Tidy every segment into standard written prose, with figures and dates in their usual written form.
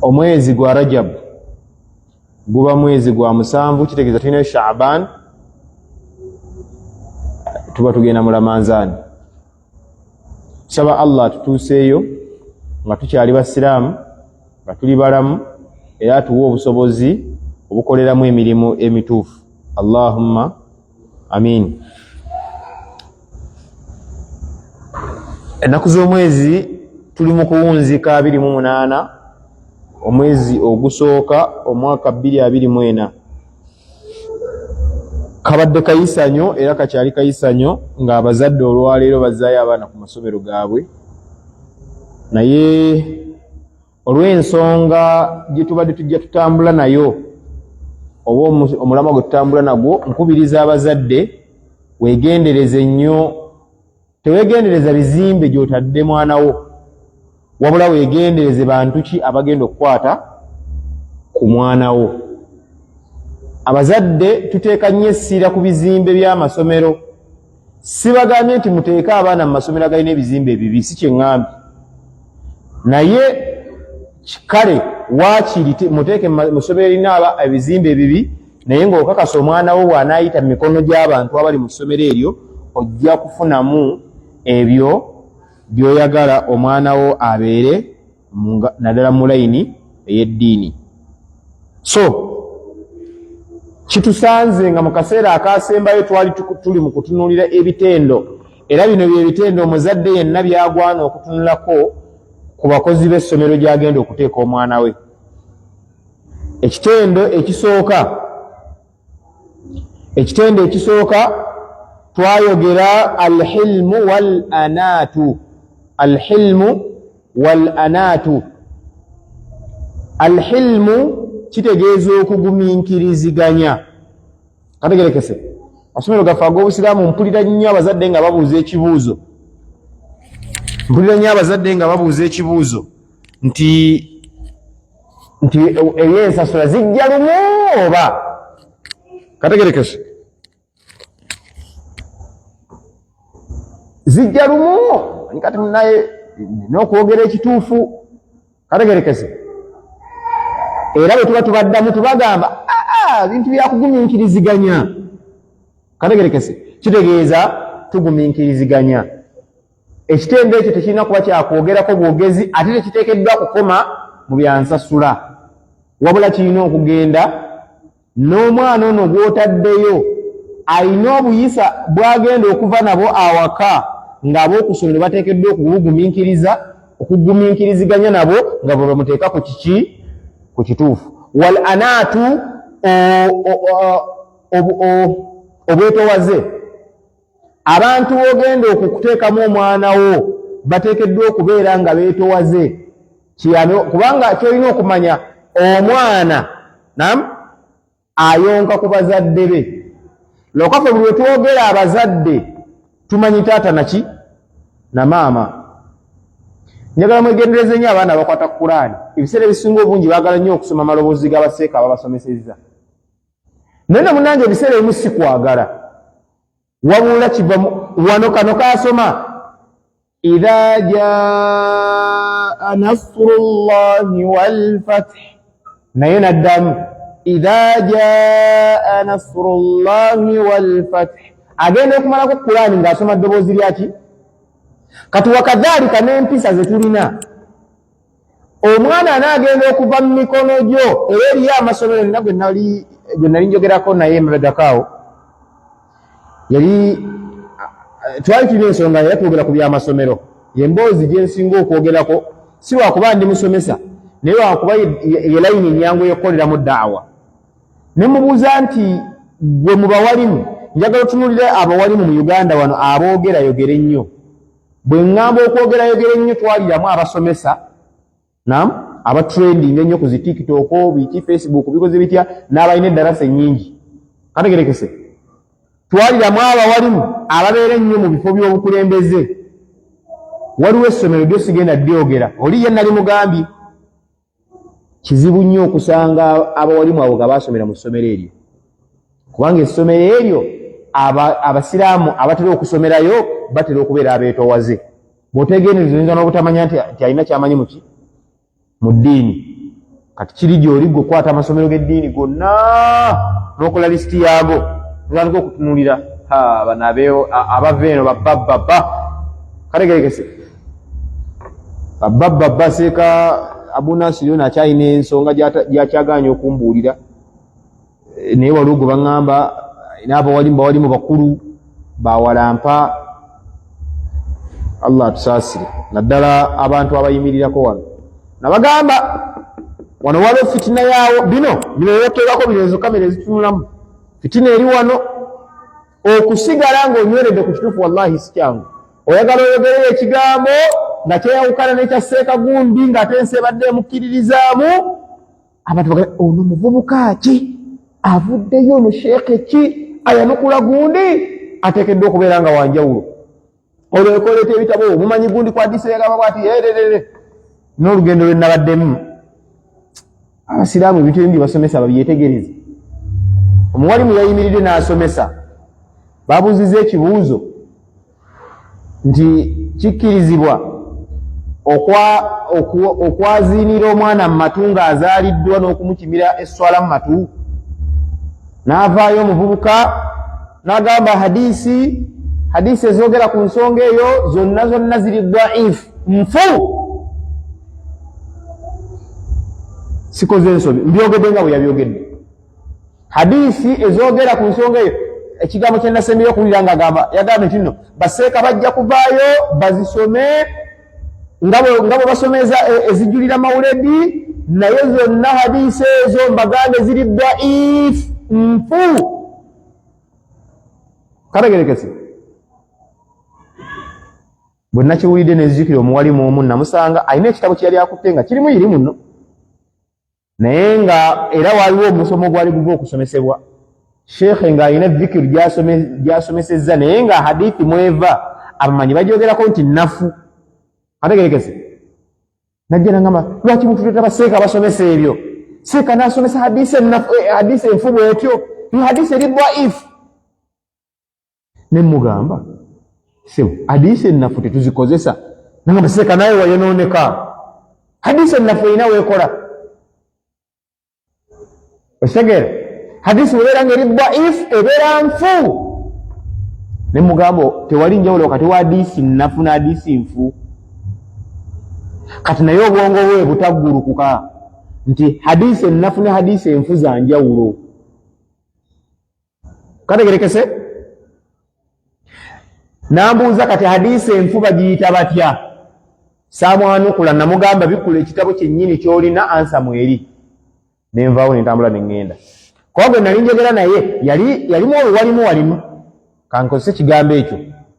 omwezi gwa Rajab guba mwezi gwa 7 kitegeeza tulina Shaaban tuba tugenda mu Ramadhan. Saba Allah tutuuseeyo nga tukyali basiraamu nga tuli balamu era atuwa obusobozi obukoleramu emirimu emituufu. Allahumma amin. Ennaku z'omwezi tuli mu kuwunzika 28 omwezi ogusooka omwaka 2024. Kabadde kayisanyo era kakyali kayisanyo ng'abazadde olwaleero bazaayo abaana ku masomero gaabwe, naye olw'ensonga gye tubadde tujja tutambula nayo oba omulamwa gwe tutambula nagwo, nkubiriza abazadde weegendereze nnyo. Teweegendereza bizimbe gy'otadde mwana wo, wabula weegendereze bantu ki abagenda okukwata ku mwana wo. Abazadde tuteeka nnyo essira ku bizimbe by'amasomero. Sibagambye nti muteeka abaana mu masomero agalina ebizimbe ebibi, si kyeŋŋambye, naye kale waakiri muteeke mu ssomero erina ebizimbe ebibi, naye ng'okakasa omwana wo bw'anaayita mu mikono gy'abantu abali mu ssomero eryo ojja kufunamu ebyo by'oyagala omwana wo abeere naddala mu layini ey'eddiini. So kitusanze nga mu kaseera akaasembayo twali tuli mu kutunuulira ebitendo, era bino bye bitendo omuzadde yenna byagwana okutunulako ku bakozi b'essomero gy'agenda okuteeka omwana we. Ekitendo ekisooka twayogera alhilmu wal anaatu. Alhilmu kitegeeza okugumiinkiriziganya. Kategerekese amasomero gaffe ag'obusiraamu mpulira nnyo abazadde nga babuuza ekibuuzo nti ebyensasula zijja lumu oba. Kategerekese zijja lumu kati naye n'okwogera ekituufu. Kategerekese era bwe tuba tubaddamu tubagamba bintu byakugumiinkiriziganya. Kategerekese kitegeeza tugumiinkiriziganya. Ekitendo ekyo tekirina kuba kyakwogerako bwogezi ate tekiteekeddwa kukoma mu byansasula, wabula kirina okugenda n'omwana ono gw'otaddeyo alina obuyisa bw'agenda okuva nabo awaka ng'ab'okusomero bateekeddwa okugumiinkiriziganya nabo nga bwe bamuteeka ku kiki ku kituufu. Wal anaatu obwetowaze. Abantu ogenda okukuteekamu omwana wo bateekeddwa okubeera nga beetowaze, kubanga kyolina okumanya omwana ayonka ku bazadde be. Lokaffe buli wetwogera abazadde tumanyi taata naki na maama. Njagala mwegendereze nnyo abaana bakwata Qur'ani. Ebiseera ebisinga obungi baagala nnyo okusoma amaloboozi g'abaseeka ababasomesezza, naye munange ebiseera ebimu si kwagala, wabula kiva wano kano kaasoma idha jaa nasrullahi wal fath, naye naddamu idha jaa nasrullahi wal fath. Agenda okumalako Qur'ani ng'asoma ddoboozi lyaki. Kati wakadhalika n'empisa ze tulina, omwana anaagenda okuva mu mikono gyo. Era eriyo amasomero nina gwe nali njogerako naye emabegakaawo, twali tulina ensonga era twogera ku by'amasomero. Emboozi gye nsinga okwogerako si wakuba ndi musomesa, naye wakuba ye layini ennyangu ey'okukoleramu daawa. Ne mubuuza nti gwe mu bawalimu, njagala otunuulire abawalimu mu Uganda wano aboogerayogera ennyo. Bwe ŋŋamba okwogerayogera ennyo twaliramu abasomesa abatrending ennyo ku zi TikTok, biki Facebook, bikoze bitya, n'abalina eddarasa ennyingi. Kategerekese twaliramu abawalimu ababeera ennyo mu bifo by'obukulembeze. Waliwo essomero lyo sigenda lyogera, oli ye nali mugambye kizibu nnyo okusanga abawalimu abo nga baasomera mu ssomero eryo, kubanga essomero eryo abasiraamu abatera okusomerayo batera okubeera abeetoowaze. Bw'otegenereza oyinza n'obutamanya nti alina kyamanyi mu ddiini. Kati kiri gy'oli gwe okwata amasomero g'eddiini gonna n'okola lisiti yaago notandika okutunuulira bano abava eno babbabba kalegerekese babbabba seeka Abunasiri ono akyalina ensonga gyakyagaanye okumbuulira naye waliwo gwe baŋŋamba n'abawali mu bakulu bawalampa. Allah atusaasire naddala abantu abayimirirako wano nabagamba wano waliwo fitina yaawo bino yoteekako birezo kamera ezitunulamu fitina eri wano okusigala ng'onyweredde ku kituufu wallahi si kyangu. Oyagala oyogerera ekigambo nga kyeyawukana n'ekya Seeka Gundi ng'ate ensi ebadde emukkiririzaamu abantu bagamba ono muvubuka ki avuddeyo ono sheekhe ki ayanukula Gundi ateekeddwa okubeera nga wanjawulo. Olwo ekoleeta ebitabo mumanyi Gundi kwa hadiisi yagamba bw'ati n'olugendo lwe nabaddemu. Abasiraamu ebintu ebimu bye basomesa babyetegereze. Omuwalimu yayimiridde n'asomesa babuuziza ekibuuzo nti kikkirizibwa okwaziinira omwana mu matu ng'azaaliddwa n'okumukimira esswala mu matu. N'avaayo omuvubuka n'agamba hadiisi ezoogera ku nsonga eyo zonna ziri dhaifu nfu. Sikoze ensobi mbyogedde nga bwe yabyogedde. Hadiisi ezoogera ku nsonga eyo ekigambo kye nasembeyo okuwulira yagamba nti nno baseeka bajja kuvaayo bazisome nga bwe basomeza ezijulira mawuledi naye zonna hadiisi ezo mbagambe ziri dhaifu nfu. Kalegerekese bwe nakiwulidde nezijukira omuwalimu omu namusanga alina ekitabo kye yali akutte nga kirimu irimu nno naye nga era waliwo omusomo gwali guva okusomesebwa sheekhe ng'alina vikiru gyasomesezza naye nga hadithi mweva abamanyi bagyogerako nti nafu. Ategerekese najja nangamba lwaki mutuleeta baseeka basomesa ebyo? Seeka n'asomesa hadiisi enfu bwetyo hadiisi eri dhaifu. Ne mugamba sebo hadiisi ennafu tetuzikozesa. Nangamba seeka naye wayonooneka hadiisi ennafu erina weekola. Okitegera hadiisi bwebeera nga eri dhaifu ebeera nfu. Ne mugamba tewali njawulo kati wa hadiisi nnafu n'hadiisi nfu. Kati naye obwongo bwe butaggulukuka nti hadiisi ennafu ne hadiisi enfu za njawulo. Kategerekese nambuuza kati hadiisi enfu bagiyita batya? Saamwanukula namugamba bikkula ekitabo kyennyini ky'olina ansa mweri. Nenvaawo nentambula neŋŋenda. Kuba gwe nali njogera naye yalimu walimu kankozesa ekigambo ekyo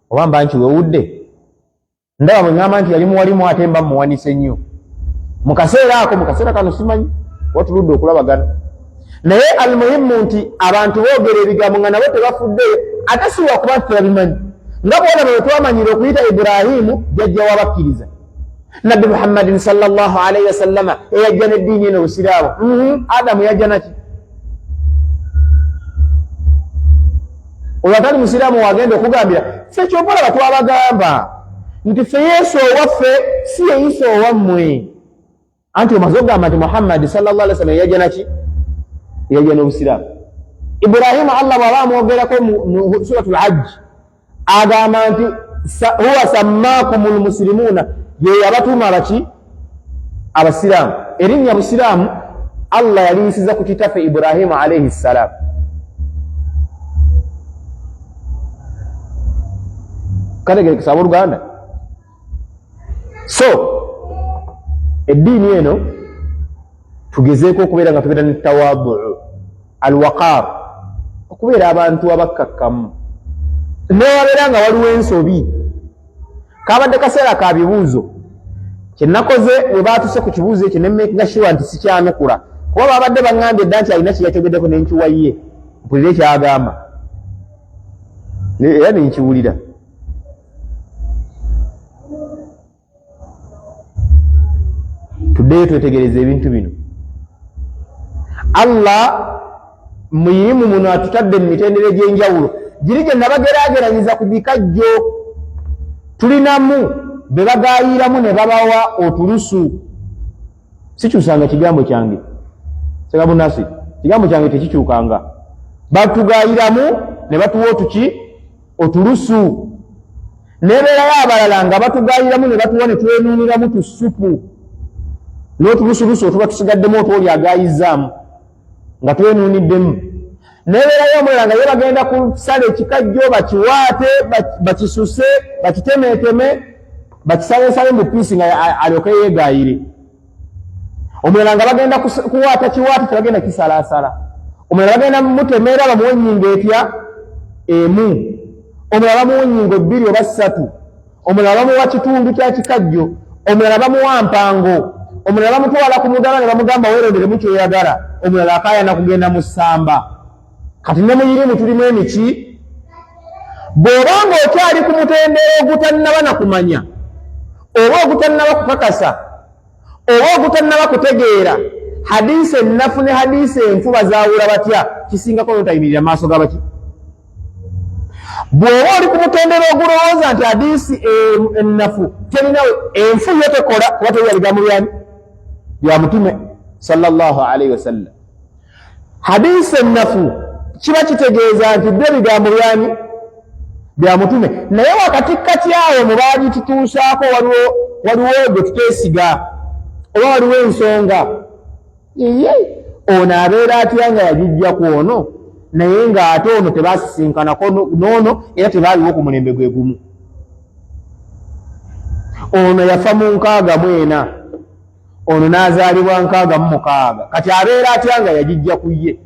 oba mba nkiwewudde. Ndaba bwe ŋŋamba nti yalimu walimu ate mba muwanise nnyo. Mu kaseera kano simanyi watuludde okulabagana. Naye almuhimu nti abantu boogera ebigambo nga nabo tebafuddeyo ate si lwakuba nti tulabimanyi. Nga bwona bwe twamanyira okuyita Iburahimu jjajja w'abakkiriza. Nabbi Muhammadin sallallahu alayhi wa sallama eyajja n'eddiini eno Busiraamu. Adamu yajja naki? Olwo atali Musiraamu wagenda okugambira ffe ky'okola batwabagamba nti ffe Yesu owaffe si ye Isa owammwe. Anti omaze okugamba nti Muhammadi sallallahu alayhi wa sallam yajja naki? Yajja n'Obusiraamu. Iburahimu Allah bw'aba amwogerako mu suratul Hajj agamba nti huwa sammaakumul muslimuuna ye yabatuuma abaki? Abasiraamu. Erinnya Busiraamu Allah yaliyisiza ku kitaffe Iburahimu alayhi salaam. Kategerekesa abooluganda. So eddiini eno tugezeeko okubeera nga tubeera ne tawaadu alwaqaar okubeera abantu abakkakkamu newabeera nga waliwo ensobi. Kabadde kaseera ka bibuuzo kye nakoze bwe baatuse ku kibuuzo ekyo nemmekinga sure nti sikyanukula kuba babadde baŋŋambye dda nti alina kye yakyogeddeko nenkiwaye mpulire kyagamba era nenkiwulira. Tuddeyo twetegereza ebintu bino. Allah muyimu muno atutadde mu mitendera egy'enjawulo girije nabagerageranyiza ku bikajjo tulinamu be bagayiramu ne babawa otulusu. Sikyusanga kigambo kyange Ssegabu Nasir, kigambo kyange tekikyukanga. Batugayiramu ne batuwa otulusu. Nebeerayo abalala nga batugayiramu ne batuwa ne twenuuniramu tusupu n'otulusulusu otuba tusigaddemu otwoli agayizaamu nga twenuuniddemu. Nebeerayo omulala nga ye bagenda kusala ekikajjo bakiwaate bakisuse bakitemeeteme bakisalesale mu piisi nga alyoke yeegayire. Omulala nga bagenda kuwaata kiwaate tebagenda kisalaasala. Omulala bagenda mutemeera bamuwa ennyingo etya emu, omulala bamuwa ennyingo 2 oba 3, omulala bamuwa kitundu kya kikajjo, omulala bamuwa mpango, omulala bamutwala ku mudala ne bamugamba weeronderemu kyoyagala, omulala akaayana kugenda mu ssamba. Kati ne muyirimu tulimu emiki. Bw'obanga okyali ku mutendera ogutannaba na kumanya oba ogutannaba kukakasa oba ogutannaba kutegeera hadiisi ennafu ne hadiisi enfu bazaawula batya, kisingako n'otayimirira maaso g'abaki. Bw'oba oli ku mutendera ogulowooza nti hadiisi ennafu terinawe enfu yo tekola kuba teri bigambo bya Mutume sallallahu alaihi wasallam. Hadiisi ennafu kiba kitegeeza nti byo bigambo bya Mutume, naye wakatikkati awo mu baagitutuusaako waliwo gwe tuteesiga oba waliwo ensonga. Ono abeera atya nga yagijja ku ono naye ng'ate ono tebaasisinkanako n'ono era tebaaliwo ku mulembe gwe gumu. Ono yafa mu 64, ono n'azaalibwa 66, kati abeera atya nga yagijja ku ye.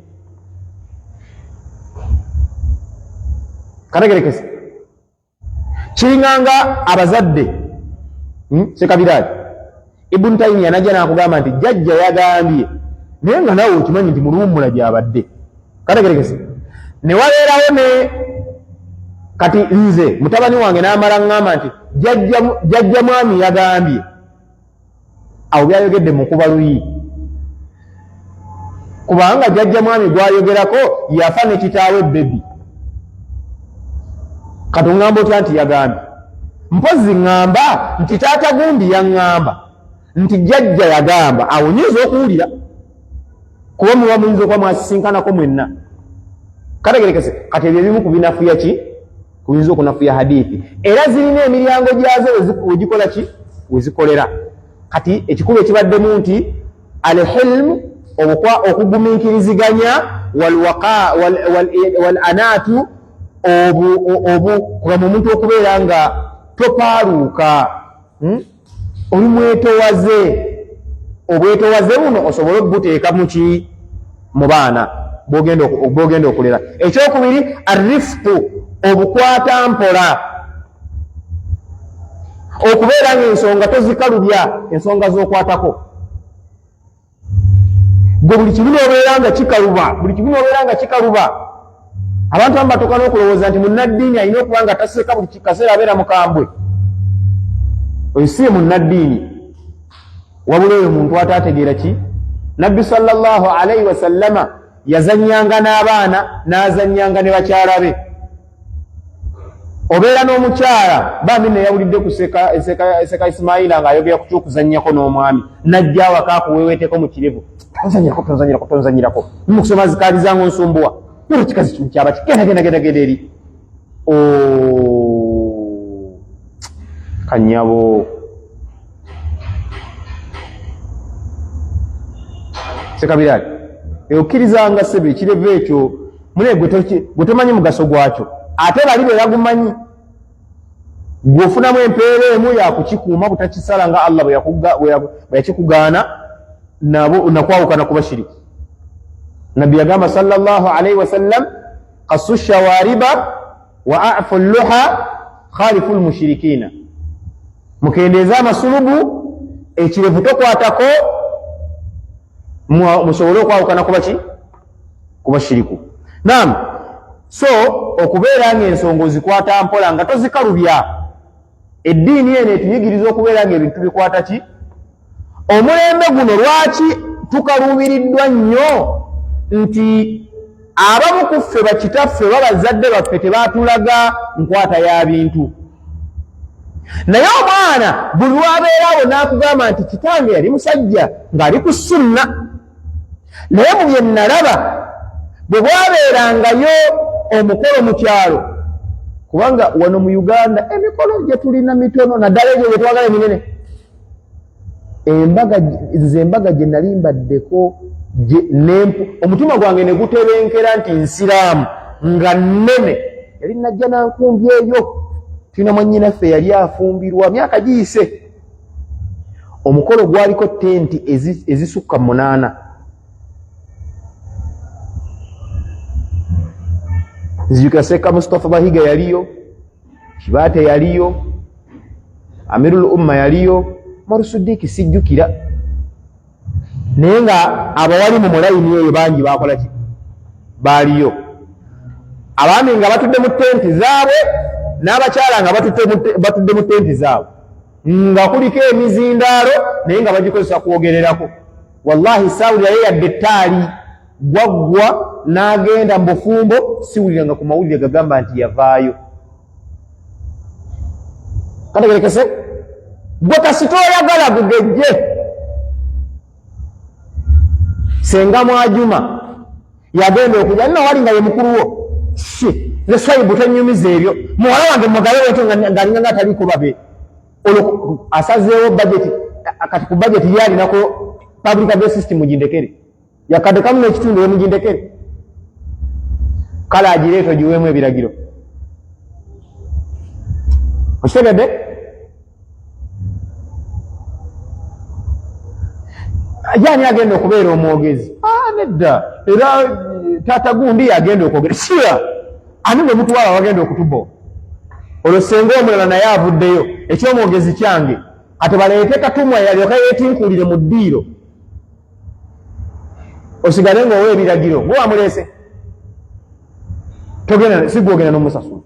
Kategerekese kiringanga abazadde Sekabiraali Ibn Taymiyyah najja n'akugamba nti jjajja yagambye naye nga nawe okimanyi nti muluwummula gy'abadde. Kategerekese ne wabeerawo ne kati nze mutabani wange n'amala ŋŋamba nti jjajja mwami yagambye. Awo byayogedde mu kuba luyi, kubanga jjajja mwami gwayogerako yafa ne kitaawe bebi. Kati oŋŋamba otya nti yagambye? Mpozi ŋŋamba nti taata gundi yaŋŋamba nti jjajja yagamba. Awo nyinza okuwulira kuba muba muyinza okuba mwasisinkanako mwenna. Kategerekese kati ebyo ebimu ku binafuya ki kuyinza okunafuya hadithi, era zirina emiryango gyazo wegikola ki wezikolera. Kati ekikulu ekibaddemu nti alhilmu okugumiikiriziganya wal anaatu kuba mu muntu okubeera nga topaaluuka, oli mwetowaze. Obwetowaze buno osobole okubuteeka mu baana bw'ogenda okulera. Ekyokubiri arrifqu obukwata mpola, okubeera ng'ensonga tozikalubya, ensonga z'okwatako. Gwe buli kimu n'obeera nga kikaluba. Abantu abamu batuuka n'okulowooza nti munnaddiini alina okuba nga taseka buli kaseera abeera mukambwe. Oyo si munnaddiini, wabula oyo muntu ataategeera ki. Nabbi sallallahu alaihi wasallama yazannyanga n'abaana n'azannyanga ne bakyala be. Obeera n'omukyala bambi neyawulidde kuseka Isimayira ng'ayogera ku ky'okuzannyako n'omwami, najja awaka akuweeweeteko mu kirevu, tonzanyirako mukusoma zikaaliza ng'onsumbuwa nolwo kikazi kino kyaba genda eri kanyabo. Sekabiraali okkirizanga ssebe ekirevu ekyo mune gwe tomanyi mugaso gwakyo, ate bali be bagumanyi. Gw'ofunamu empeera emu yakukikuuma butakisala nga Allah bwe yakikugaana nabo nakwawukana kuba shiriki. Nabbi yagamba sallallahu alaihi wasallam qassu shawariba wa a'fu luha khalifu lmushirikiina. Mukendeeza amasulubu, ekirevu tokwatako, musobole okwawukana kuba shiriku. Naam, so okubeera ng'ensonga ozikwata mpola nga tozikalubya. Eddiini eno etuyigiriza okubeera ng'ebintu bikwata ki. Omulembe guno lwaki tukaluubiriddwa nnyo nti abamu ku ffe bakitaffe babazadde baffe tebaatulaga nkwata ya bintu. Naye omwana buli lwabeeraawo n'akugamba nti kitange yali musajja ng'ali ku sunna. Naye mu bye nalaba bwe bwabeerangayo omukolo mu kyalo, kubanga wano mu Uganda emikolo gye tulina mitono naddala egyo bye twagala eminene. Nze embaga gye nali mbaddeko omutima gwange ne gutebenkera nti nsiraamu nga nnene, yali najja nankumbi eyo. Tulina mwannyinaffe yali afumbirwa myaka giyise. Omukolo gwaliko tenti ezisukka 8. Nzijukira Seeka Mustafa Bahiga yaliyo, Kibaate yaliyo, Amirul Umma yaliyo, Umaru Siddiiki sijjukira. Naye nga abawali mu mulayini eyo bangi bakola ki? Baaliyo. Abaami nga batudde mu tenti zaabwe, n'abakyala nga batudde mu tenti zaabwe, nga kuliko emizindaalo naye nga bagikozesa kwogererako. Wallahi saawulirayo yadde ettaali gwaggwa n'agenda mu bufumbo, siwuliranga ku mawulire gagamba nti yavaayo. Kategerekese gwe kasita oyagala gugejje. Senga Mwajuma yagenda okujja nno wali nga ye mukulu wo, ne Swaibu tanyumiza ebyo, muwala wange mugabe wetu ng'alinga nga ataliiko babe. Olwo asazeewo budget, kati ku budget ye alinako public address system mugindekere, yakadde kamu n'ekitundu we mugindekere. Kale agireeto giweemu ebiragiro. Okitegedde? Yaani agenda okubeera omwogezi? Nedda. Era taata gundi yagenda okwogera. Siya ani bwe mutwala wagenda okutuba. Olwo senga omulala naye avuddeyo, ekyomwogezi kyange ate baleete katumwa yalyoka yeetinkulire mu ddiiro, osigale ng'owa ebiragiro. Gwe wamuleese togenda, si gwogenda n'omusasula.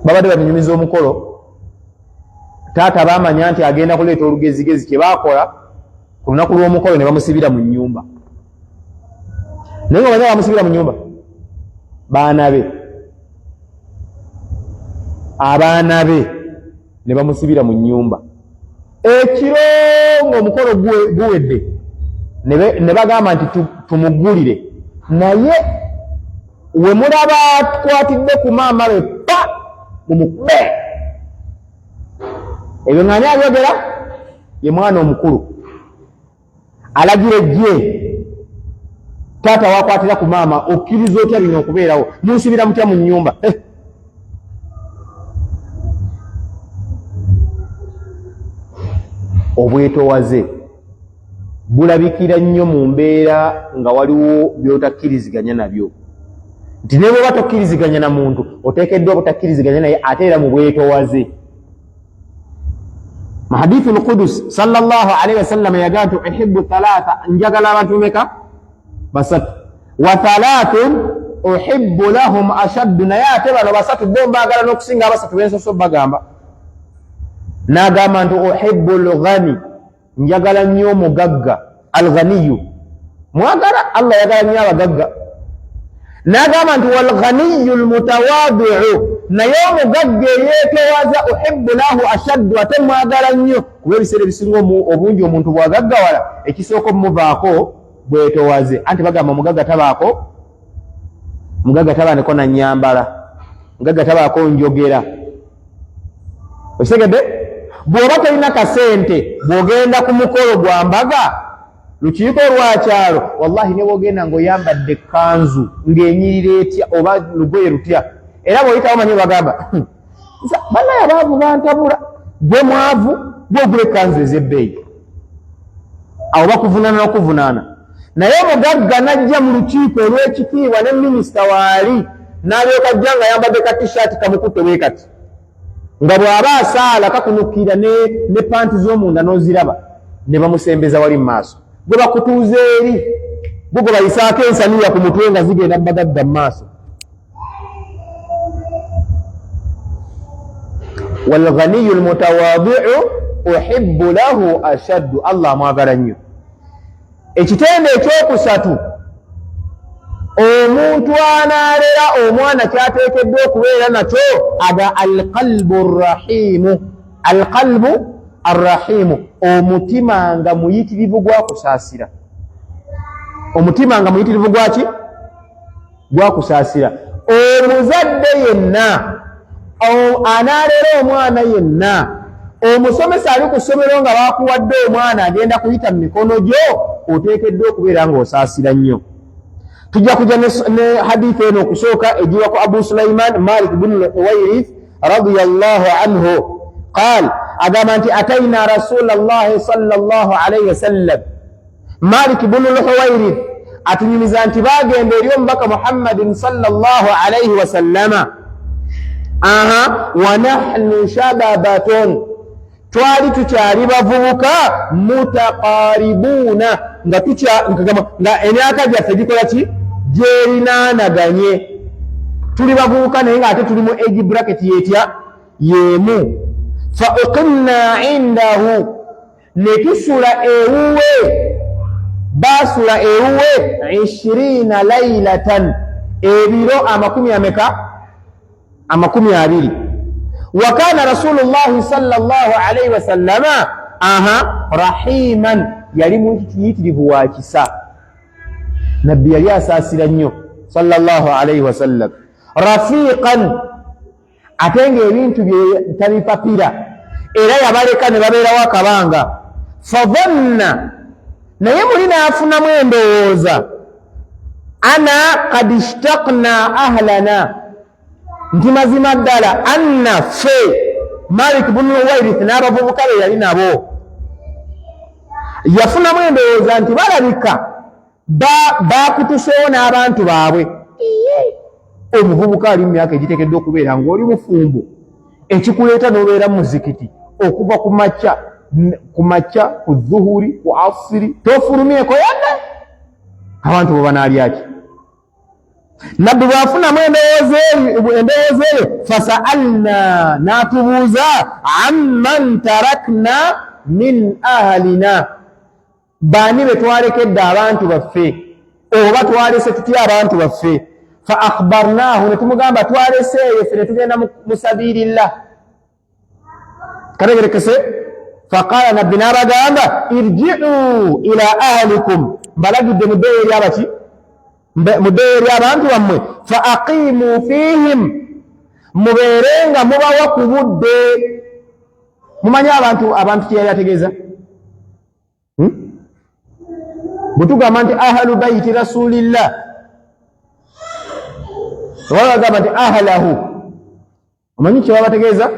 Babadde babinyumiza omukolo, taata baamanya nti agenda kuleeta olugezigezi. Kye baakola ku lunaku lw'omukolo ne bamusibira mu nnyumba. Naye nga banyala bamusibira mu nnyumba, abaana be ne bamusibira mu nnyumba. Ekiro ng'omukolo guwedde ne bagamba nti tumugulire, naye we mulaba tukwatidde ku maama we pa mumukube. Ebyo ng'ani abyogera? Ye mwana omukulu alagira ejje. Taata wakwatira ku maama, okkiriza otya bino okubeerawo? Munsibira mutya mu nnyumba? Obwetoowaze bulabikira nnyo mu mbeera nga waliwo by'otakkiriziganya nabyo. Nti ne bw'oba tokkiriziganya na muntu oteekeddwa obutakkiriziganya naye ate era mu bwetoowaze. Mu hadithul Qudus sallallahu alaihi wasallam yagamba nti uhibbu thalatha, njagala abantu meka? Basatu. Wa thalathun uhibbu lahum ashaddu, naye ate bano basatu bo mbaagala n'okusinga abasatu bensoso bagamba. N'agamba nti uhibbu al-ghani, njagala nnyo omugagga. Al-ghaniyu mwagala, Allah yagala nnyo abagagga. N'agamba nti wal-ghaniyu al-mutawadhi'u, naye omugagga eyeetoowaza uhibbu lahu ashaddu, ate mwagala nnyo. Kuba ebiseera ebisinga obungi omuntu bw'agaggawala ekisooka omuvaako bwetoowaze. Anti bagamba omugagga tabaako, omugagga tabaaneko na nnyambala, omugagga tabaako njogera. Okitegedde? Bw'oba tolina kasente bw'ogenda ku mukolo gwa mbaga, lukiiko lwa kyalo, wallahi ne bw'ogenda ng'oyambadde ekkanzu ng'enyirira etya oba lugoye lutya, era bw'oyitawo manyi bagamba banaye abaavu bantabula, gwe mwavu gw'ogula ekkanzu ez'ebbeeyi, awo bakuvunaana n'okuvunaana. Naye omugagga najja mu lukiiko olw'ekitiibwa ne minisita waali n'alyoka ajja nga yambadde ka t-shirt kamukutte bwe kati, nga bw'aba asaala kakunukira ne panti z'omunda n'oziraba, ne bamusembeza wali mu maaso. Gwe bakutuuza eri, gwe bayisaako ensaniya ku mutwe nga zigenda mu bagadda mu maaso. Wal-ghaniyu al-mutawadhi'u uhibbu lahu ashaddu, Allah mwagala nnyo. Ekitende ekyokusatu omuntu anaalera omwana kyateekeddwa okubeera nakyo aga alqalbu rrahimu. Alqalbu arrahimu, omutima nga muyitirivu gwakusaasira. Omutima nga muyitirivu gwaki? Gwakusaasira. Omuzadde yenna anaalera omwana yenna, omusomesa ali ku ssomero nga bakuwadde omwana agenda kuyita mu mikono gyo, oteekeddwa okubeera ng'osaasira nnyo. Tujja kujja ne hadithi eno okusooka egiwa ku Abu Sulaiman Malik bin al-Huwairith radiyallahu anhu qaal, agamba nti atayna rasulallahi sallallahu alayhi wasallam. Malik bin al-Huwairith atunyumiza nti bagenda eri omubaka Muhammadin sallallahu alayhi wasallama, wa nahnu shababatun, twali tukyali bavubuka, mutaqaribuna, nga emyaka gyaffe gikola ki? Gyerinaanaganye. Tuli bavubuka naye ng'ate tuli mu age bracket yetya? Yemu. Fa uqimna indahu, ne tusula ewuwe, basula ewuwe 20 laylatan, ebiro 20. Wa kana rasulullahi sallallahu alayhi wasallama rahiman, yali muntu kiyitirivu wa kisa. Nabbi yali asaasira nnyo sallallahu alayhi wasallam. Rafiqan, ate ng'ebintu bye tabipapira, era yabaleka ne babeerawo akabanga. Fadhanna, naye muli n'afunamu endowooza, ana qad ishtaqna ahlana, nti mazima ddala anna ffe Malik bin Huwairith n'abavubuka be yali nabo, yafunamu endowooza nti balabika bakutuseewo n'abantu baabwe. Omuvubuka ali mu myaka egiteekeddwa okubeera ng'oli mufumbo, ekikuleeta n'obeera mu muzikiti okuva ku makya, ku zuhuri, ku asiri, tofulumyeko yadde. Abantu bo banaalyaki? Nabbi bwafunamu endowooza eyo, fasa'alna, n'atubuuza amman tarakna min ahlina, baani be twalekedde abantu baffe, oba twalese tutya abantu baffe. Fa akhbarnahu, ne tumugamba twaleseeyo ffe ne tugenda mu sabiilillah. Kategerekese? Faqala, nabbi n'abagamba irji'u ila ahlikum, mbalagidde muddeeyo eri abaki? Muddeeyo eri abantu bammwe. Fa aqimu fihim, mubeerenga mubawa ku budde. Mumanyi abantu kye yali ategeeza? Bwetugamba nti ahlu baiti rasulillah, wala bagamba nti ahlahu, omanyi kye babategeeza?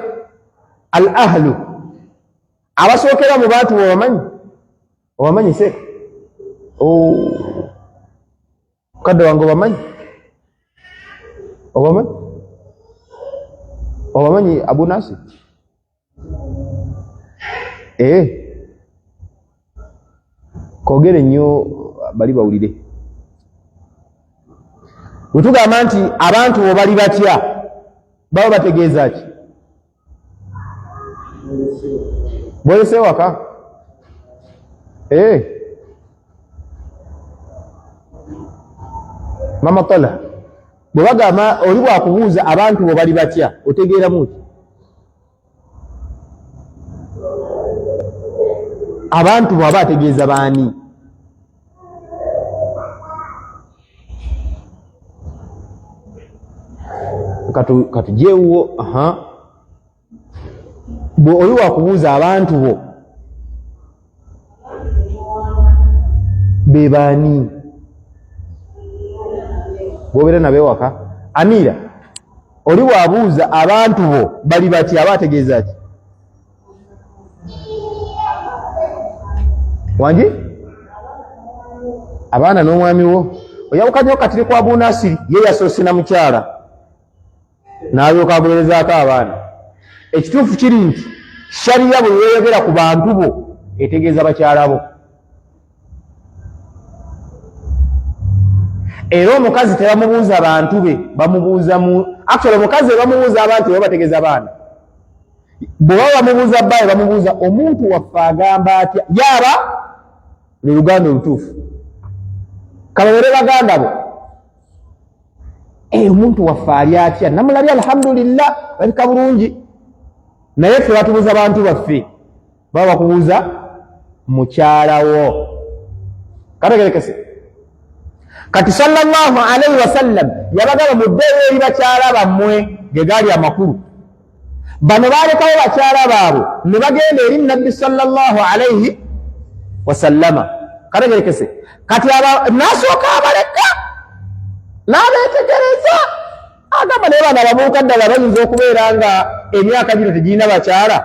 Al ahlu, abasookera mu bantu obamanyi? Obamanyi se? Kadde wange obamanyi? Obamanyi Abu Nasir? Kogere nnyo bali bawulire. Bwe tugamba nti abantu bo bali batya, baba bategeeza ki? Bwolese waka? Mama Tola, bwe bagamba oli bwakubuuza abantu bo bali batya, otegeeramu ki? Abantu bo aba ategeeza baani? Katujeewo, bwe oli wakubuuza abantu bo be baani? Bw'obeera nabewaka Amira, oli bwabuuza abantu bo bali bati, aba ategeeza ki? Wangi? Abaana n'omwami wo. Oyawukanye katiri kwa Abu Nasiri, ye yasoose na mukyala n'alyoka agoberezaako abaana. Ekituufu kiri nti shariya bwe yeeyogera ku bantu bo etegeeza bakyala bo. Era omukazi tebamubuuza abantu be, bamubuuza actually omukazi bamubuuza abantu be bategeeza baana. Bwe baba bamubuuza bbaye bamubuuza omuntu waffe agamba atya, yaba lwe luganda olutuufu. Kababere baganda bo omuntu waffe ali atya namulabye alhamdulillah balika bulungi naye ffe batubuuza bantu baffe baba bakubuuza mukyalawo katagerekese kati sallallahu alaihi wasallam yabagala muddeyo eri bakyala bammwe ge gaali amakulu bano balekawo bakyala baabwe ne bagenda eri nabbi sallallahu alaihi wasallama katagerekese kati nasooka abaleka n'abeetegereza agamba naye bano ababuuka ddala bayinza okubeera nga emyaka gino tegirina bakyala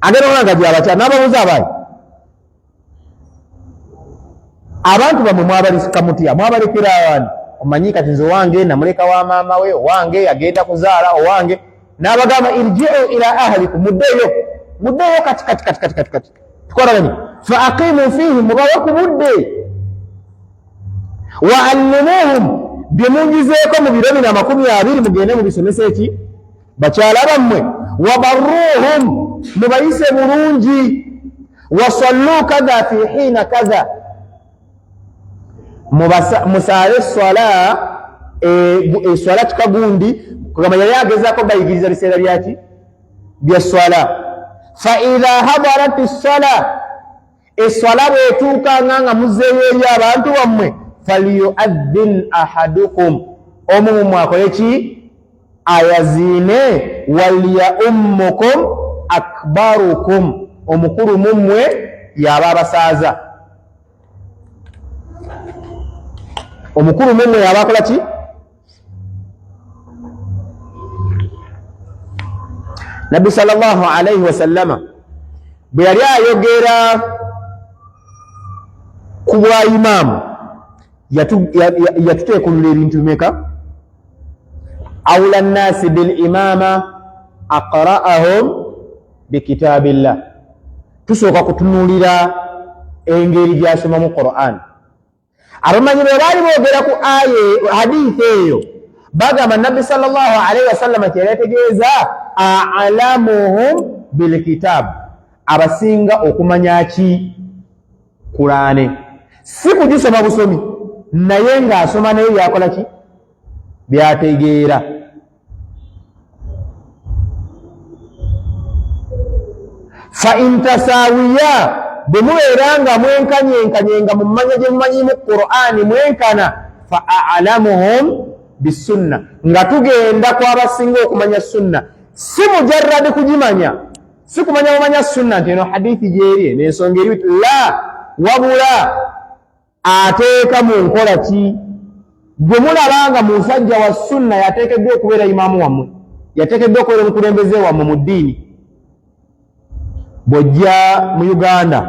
agenda olanga gyabakyala n'ababuuza abayi abantu bamwe mwabalika mutya mwabalekera wani omanyi kati nze owange namuleka wa maama we owange agenda kuzaala owange n'abagamba irji'u ila ahlikum muddeyo kati tukolaganye fa aqimu fihi mubawe ku budde wa allimuhum bye mungizeeko mu biro 20 mugende mubisomesa eki bakyala bammwe wa barruhum mubayise bulungi wasallu kadha fi hina kadha musaale eswala kikagundi kugamba yali agezaako bayigiriza biseera byaki bya swala fa idha hadarat essala eswala bwetuukanga nga muzeeyo eri abantu bammwe falyuadhin ahadukum omu mumwe akole ki ayaziine walyaummukum akbarukum omukulu mumwe yaba abasaaza omukulu mumwe yaba akola ki nabbi sallallahu alaihi wasallama bwe yali ayogera ku bwa imaamu yatuteekulula ebintu bimeka awla nnasi bil imama aqra'ahum bikitabillah tusooka kutunuulira engeri gyasomamu Qur'an abamanyi bwe baali boogera ku hadithi eyo bagamba nabbi sallallahu alaihi wasallam kyeretegeeza a'lamuhum bilkitab abasinga okumanya ki Qur'ane si kugisoma busomi naye ng'asoma naye byakola ki byategeera fa intasawiya bwe mubeera nga mwenkanyenkanyenga mu mmanya gye mumanyimu Qur'ani mwenkana fa a'lamuhum bisunna nga tugenda kw'abasinga okumanya sunna si mujarradi kugimanya si kumanya bumanya sunna nti eno hadithi gyeri n'ensonga eri la wabula ateeka mu nkola ki gwe mulabanga mu nsajja wa sunna yateekeddwa okubeera imaamu wammwe yateekeddwa okubeera omukulembeze wammwe mu ddiini bw'ojja mu Uganda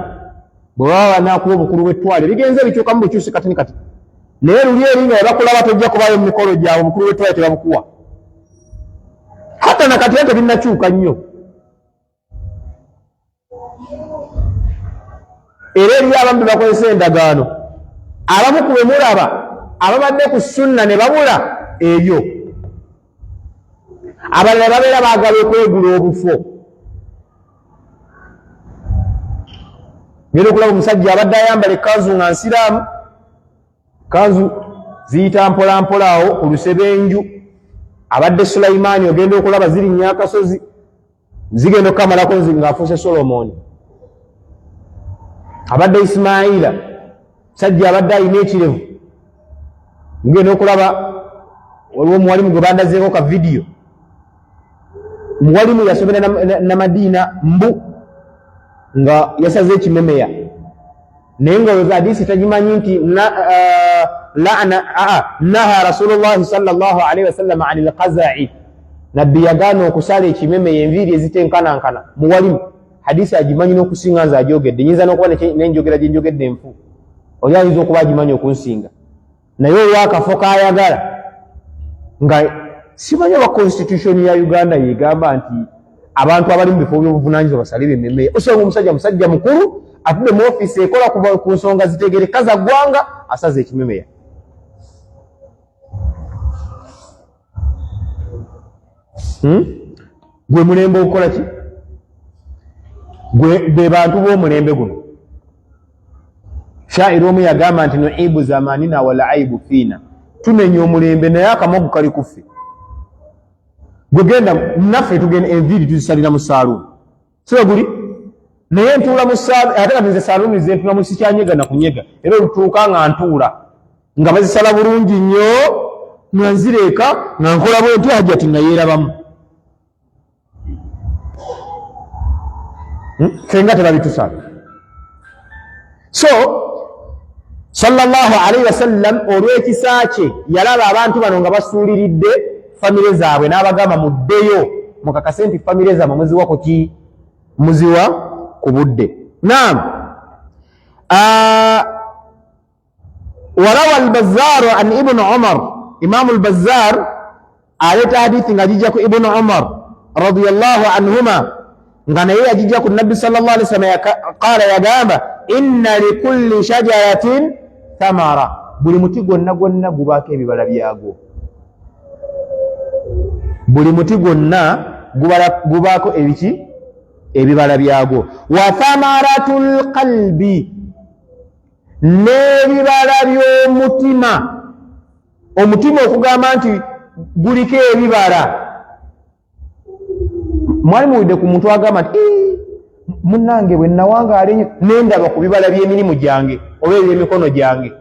bwe baba banaakuba obukulu bw'ettwale bigenze bikyukamu bukyusi kati kati naye luli eri nga bakulaba tojja kubaayo mu mikolo gyabwe obukulu bw'ettwale tebabukuwa hata nakati ate binnakyuka nnyo era eri abamu bakozesa endagaano abamu ku bwe mulaba ababadde ku sunna ne babula ebyo abalala babeera baagala okwegula obufo ngeri okulaba omusajja abadde ayambala ekanzu nga nsiraamu kanzu ziyita mpolampola awo ku lusebenju abadde Sulaimaani ogenda okulaba zirinnya akasozi zigenda okukamalako ng'afuuse Solomoni abadde Isimaila sajja abadde alina ekirevu mugenda okulaba waliwo omuwalimu gwe bandazeeko ka vidiyo muwalimu yasomera na Madiina mbu nga yasaze ekimemeya naye nga hadisi tagimanyi nti naha rasulullahi sallallahu alaihi wasallam anil qaza'i nabbi yagaana okusala ekimemeya enviiri ezitenkanankana muwalimu hadisi agimanyi n'okusinga nze agyogedde nyinza n'okuba nenjogera gye njogedde enfu oli ayinza okuba agimanyi okunsinga naye olwakafo kayagala nga simanyi oba constitution ya Uganda yegamba nti abantu abali mu bifo by'obuvunaanyizibwa basale bemmemeya osanga musajja mukulu atudde mu ofiisi ekola ku nsonga zitegereka za ggwanga asaze ekimemeya gwe mulembe okukola ki be bantu b'omulembe guno shairu omu yagamba nti nuibu zamanina wal aibu fiina tumenya omulembe naye akamogo kali kuffe. Gwegenda naffe tugenda enviiri tuzisalira mu saaluuni siwe guli naye ntuula mu saaluuni ate kati nze saaluuni ze ntula mu sikyanyega na kunyega era olutuuka nga ntuula nga bazisala bulungi nnyo nga nzireeka nga nkola bwenti hajjati nga yeerabamu. Fenga tebabitusala. So sallallahu alaihi wasallam olw'ekisa kye yalaba abantu bano nga basuuliridde famire zaabwe n'abagamba muddeyo mukakase nti famire zaabwe muziwa ku ki? Muziwa ku budde. Naam. Warawa al-Bazzar an Ibn Umar, Imam al-Bazzar aleta hadithi nga jijja ku Ibn Umar radiyallahu anhuma nga naye yajijja ku Nabbi sallallahu alaihi wasallam qala yagamba inna likulli shajaratin thamara, buli muti gwonna gwonna gubaako ebibala byagwo. Buli muti gwonna gubaako ebiki? Ebibala byagwo. Wa thamaratul qalbi, n'ebibala by'omutima. Omutima okugamba nti guliko ebibala. Mwali muwulidde ku muntu agamba nti munnange bwe nawangaala ennyo nendaba ku bibala by'emirimu gyange oba eby'emikono gyange.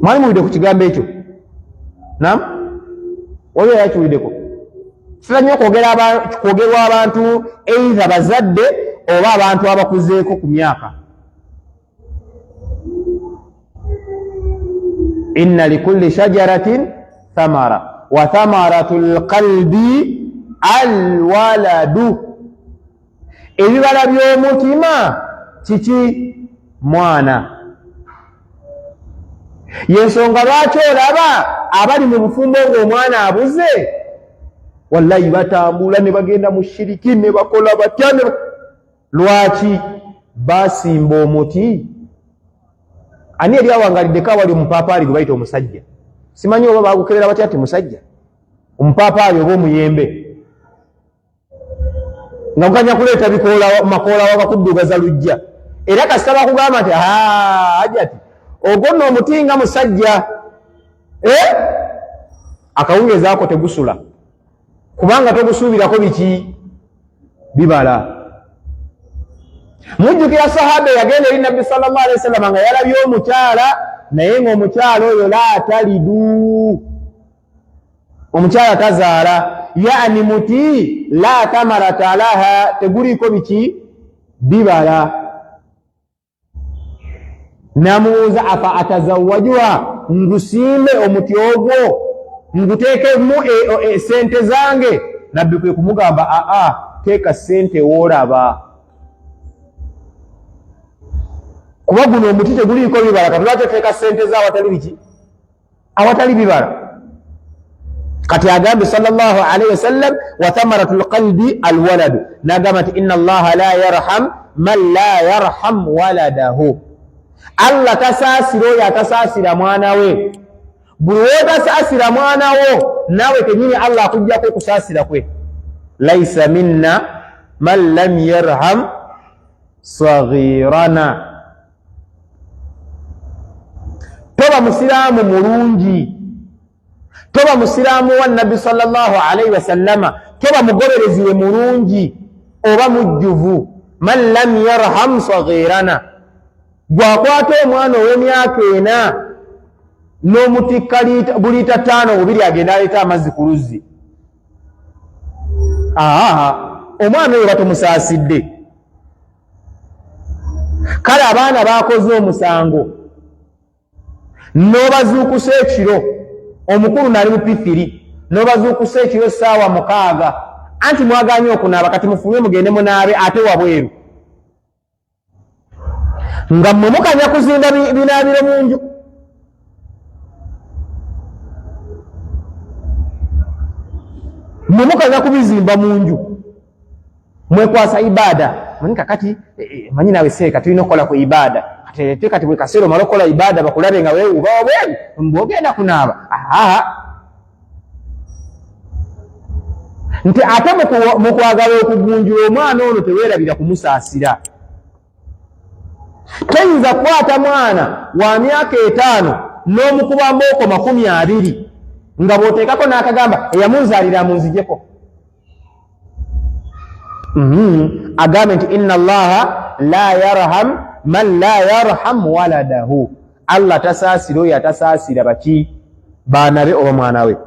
Mwali muwulidde ku kigambo ekyo? Naam? Oyo yakiwuliddeko? Kitera nnyo kwogerwa abantu eitha bazadde oba abantu abakuzeeko ku myaka. Inna likulli shajaratin thamara wa thamaratul qalbi alwaladu, ebibala by'omutima kiki? Mwana. Yensonga lwaki olaba abali mu bufumbo ng'omwana abuze wallahi batambula ne bagenda mu shiriki ne bakola batya. Lwaki? Basimba omuti. Ani yali awangaliddeko awali omupaapaali gwe bayita omusajja? Simanyi oba bagukebera batya ati musajja omupaapaali oba omuyembe nga mukanya kuleeta makoola wabakuddugaza lujja. Era kasita bakugamba nti Hajjati ogwo nno omuti nga musajja, akawungeezi ako tegusula kubanga togusuubirako biki? Bibala. Mujjukira sahaba yagenda eri Nabbi sallallahu alaihi wasallam nga yalabye omukyala naye ng'omukyala oyo la talidu, omukyala tazaala, yaani muti la tamarata laha, teguliko biki? Bibala. Namuuza afa atazawajuha, ngusimbe omuti ogwo nguteekemu sente zange? Nabbi kwe kumugamba teeka sente woolaba, kuba guno omuti teguliko bibala. Kati lwaki oteeka sente za awatali biki? Awatali bibala. Kati agambe sallallahu alaihi wasallam wa thamaratul qalbi alwaladu, nagamba nti inna allaha la yarham man la yarham waladahu. Allah tasaasira oyo atasaasira mwana we. Buli wotasaasira mwana wo nawe kenyini Allah akujjako okusaasira kwe. Laisa minna man lam yarham saghirana. Toba musiraamu mulungi, toba musiraamu wa Nabbi sallallahu alaihi wasallama, toba mugoberezi we mulungi oba mujjuvu. Man lam yarham saghirana, gwakwata omwana ow'emyaka 4 n'omutikka buli lita 5 bubiri agenda aleeta amazzi ku luzzi. Omwana oyo batomusaasidde. Kale abaana bakoze omusango n'obazuukusa ekiro, omukulu nali mu P3, n'obazuukusa ekiro essaawa 6, anti mwaganye okunaaba, kati mufulwe mugende munaabe ate wabweru, nga mmwe mukanya kuzimba binaabiro mu nju. Mmwe mukanya kubizimba mu nju, mwekwasa ibada. Mani kakati manyi nawe seeka tulina okukola ku ibada. Kati bwe kaseera omala okukola ibada bakulabe nga weewuba wabweru mbwogenda kunaaba. Nti ate mu kwagala okugunjula omwana ono teweerabira kumusaasira. Toyinza kukwata mwana wa myaka 5 n'omukuba mbooko 20 nga bw'oteekako n'akagamba eyamunzaalira amunzijeko. Agambe nti inna allaha la yarham man la yarham waladahu. Allah tasaasira oyo atasaasira baki baana be oba mwana we.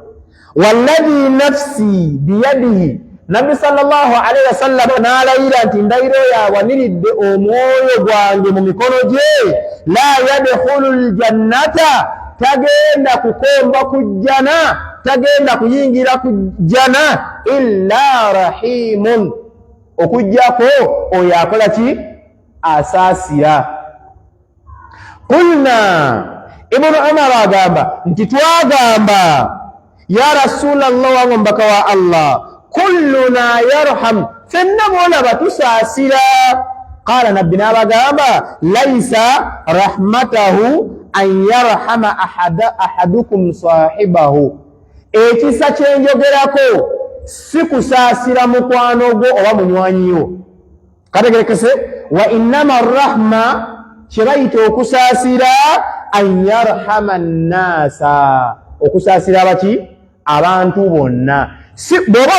Walladhi nafsi biyadihi, Nabbi sallallahu alaihi wasallam n'alayira nti ndayiro yawaniridde omwoyo gwange mu mikono gye, la yadkhulul jannata, tagenda kukomba kujjana, tagenda kuyingira kujjana illa rahimun, okujjako oyo akola ki? Asaasira. Qulna, Ibnu Umar agamba nti twagamba ya Rasulallah wange mbaka wa Allah, kulluna yarham, fenna boolaba tusaasira. Qala nabbi n'abagamba laysa rahmatahu an yarhama ahadukum sahibahu, ekisa kyenjogerako si kusaasira mukwano gwo oba munywanyiwo. Kategerekese, wa innama rahma, kyebayita okusaasira, an yarhama nnasa, okusaasira baki? Abantu bonna. Bw'oba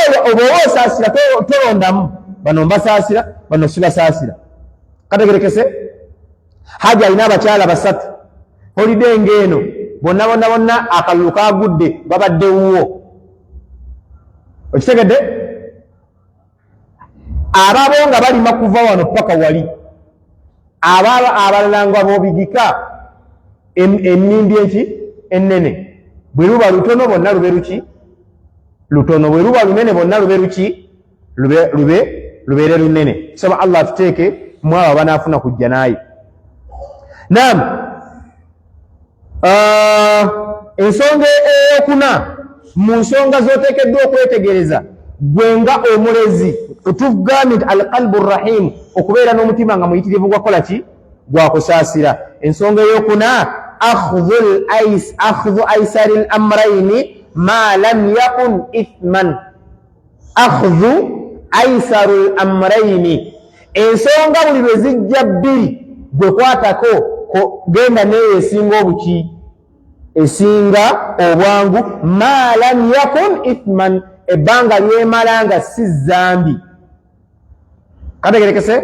osaasira tolondamu bano mbasaasira bano sibasaasira. Kategerekese, Hajji alina abakyala 3, holiday ng'eno bonna akalulu kagudde babadde wuwo. Okitegedde? Ababo nga balima kuva wano paka wali, abalala nga bobigika ennimbi eki ennene. Bwe luba lutono bonna lube luki? Lutono. Bwe luba lunene bonna lube luki? Lubeere lunene. Saba Allah tuteeke mu abo banaafuna kujja naye. Naam, ensonga eyokuna mu nsonga z'oteekeddwa okwetegereza gwe nga omulezi, tugambye nti alqalbu rrahim, okubeera n'omutima nga muyitirivu gwakola ki? Gwakusaasira. Ensonga eyokuna akhdhu aisari al-amrayni ma lam yakun ithman. Akhdhu aisaru al-amrayni, ensonga buli lwe zijja bbiri gwe kwatako genda neyo esinga obuki? Esinga obwangu. Ma lam yakun ithman, ebbanga lyemala nga si zambi. Kategerekese?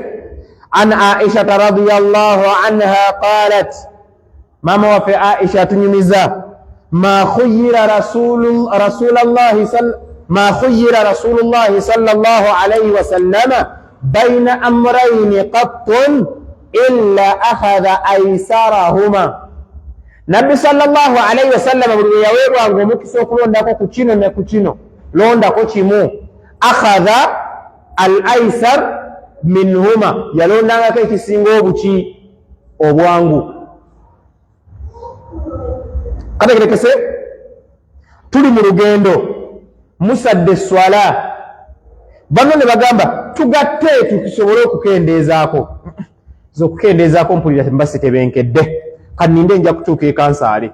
An Aisha radhiyallahu anha qalat, mama wafe Aisha tunyumiza, ma khuyyira rasulullahi sallallahu alayhi wa sallama bayna amrayni qattun illa akhadha aysarahuma. Nabbi sallallahu alayhi wa sallam buli yaweerwanga omukisa okulondako ku kino ne ku kino, londako kimu. Akhadha al-aysar minhuma, yalondangako ekisinga obuki? Obwangu. Kategerekese, tuli mu lugendo, musadde swala, bano ne bagamba tugatte tukisobole okukendeezaako. Okukendeezaako mpulira mbasi tebenkedde, kaninde nja kutuuka ekansaale.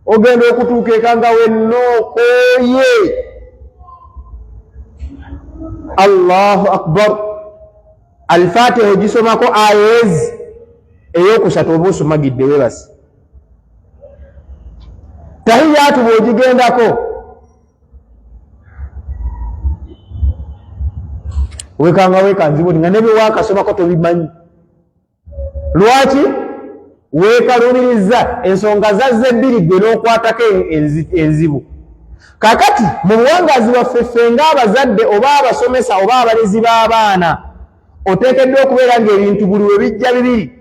Ogenda okutuuka ekanga wennookoye. Allahu akbar. Al-Fatiha ogisomako ayezi eyokusatu oba osomagidde webasi. Tahiyatu bw'ogigendako wekanga wekanzibuni nga nebyo wakasomako tobimanyi. Lwaki? Wekalumiriza ensonga zazze bbiri gwe n'okwatako enzibu. Kakati mu buwangazi bwaffe ffe ng'abazadde oba abasomesa oba abalezi b'abaana, oteekeddwa okubeera ng'ebintu buli we bijja bibiri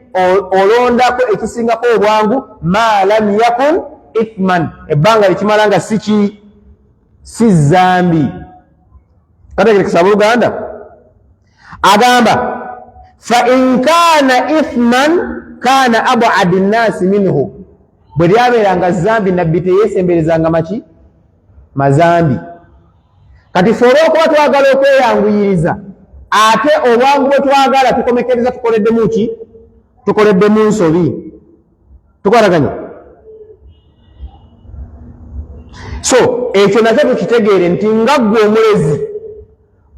olondako ekisingako obwangu. Ma lam yakun ithman, ebbanga likimala nga si zambi. Kategerekesa Buluganda agamba fa in kana ithman kana ab'adi nnasi minhu, bwe lyabeeranga zambi nabbi teyeesemberezanga maki? Mazambi. Kati ffe olw'okuba twagala okweyanguyiriza, ate obwangu bwe twagala tukomekereza tukoleddemu ki? Tukoleddemu nsobi. Tukolaganya. So ekyo nakyo tukitegeere nti nga ggwe omulezi,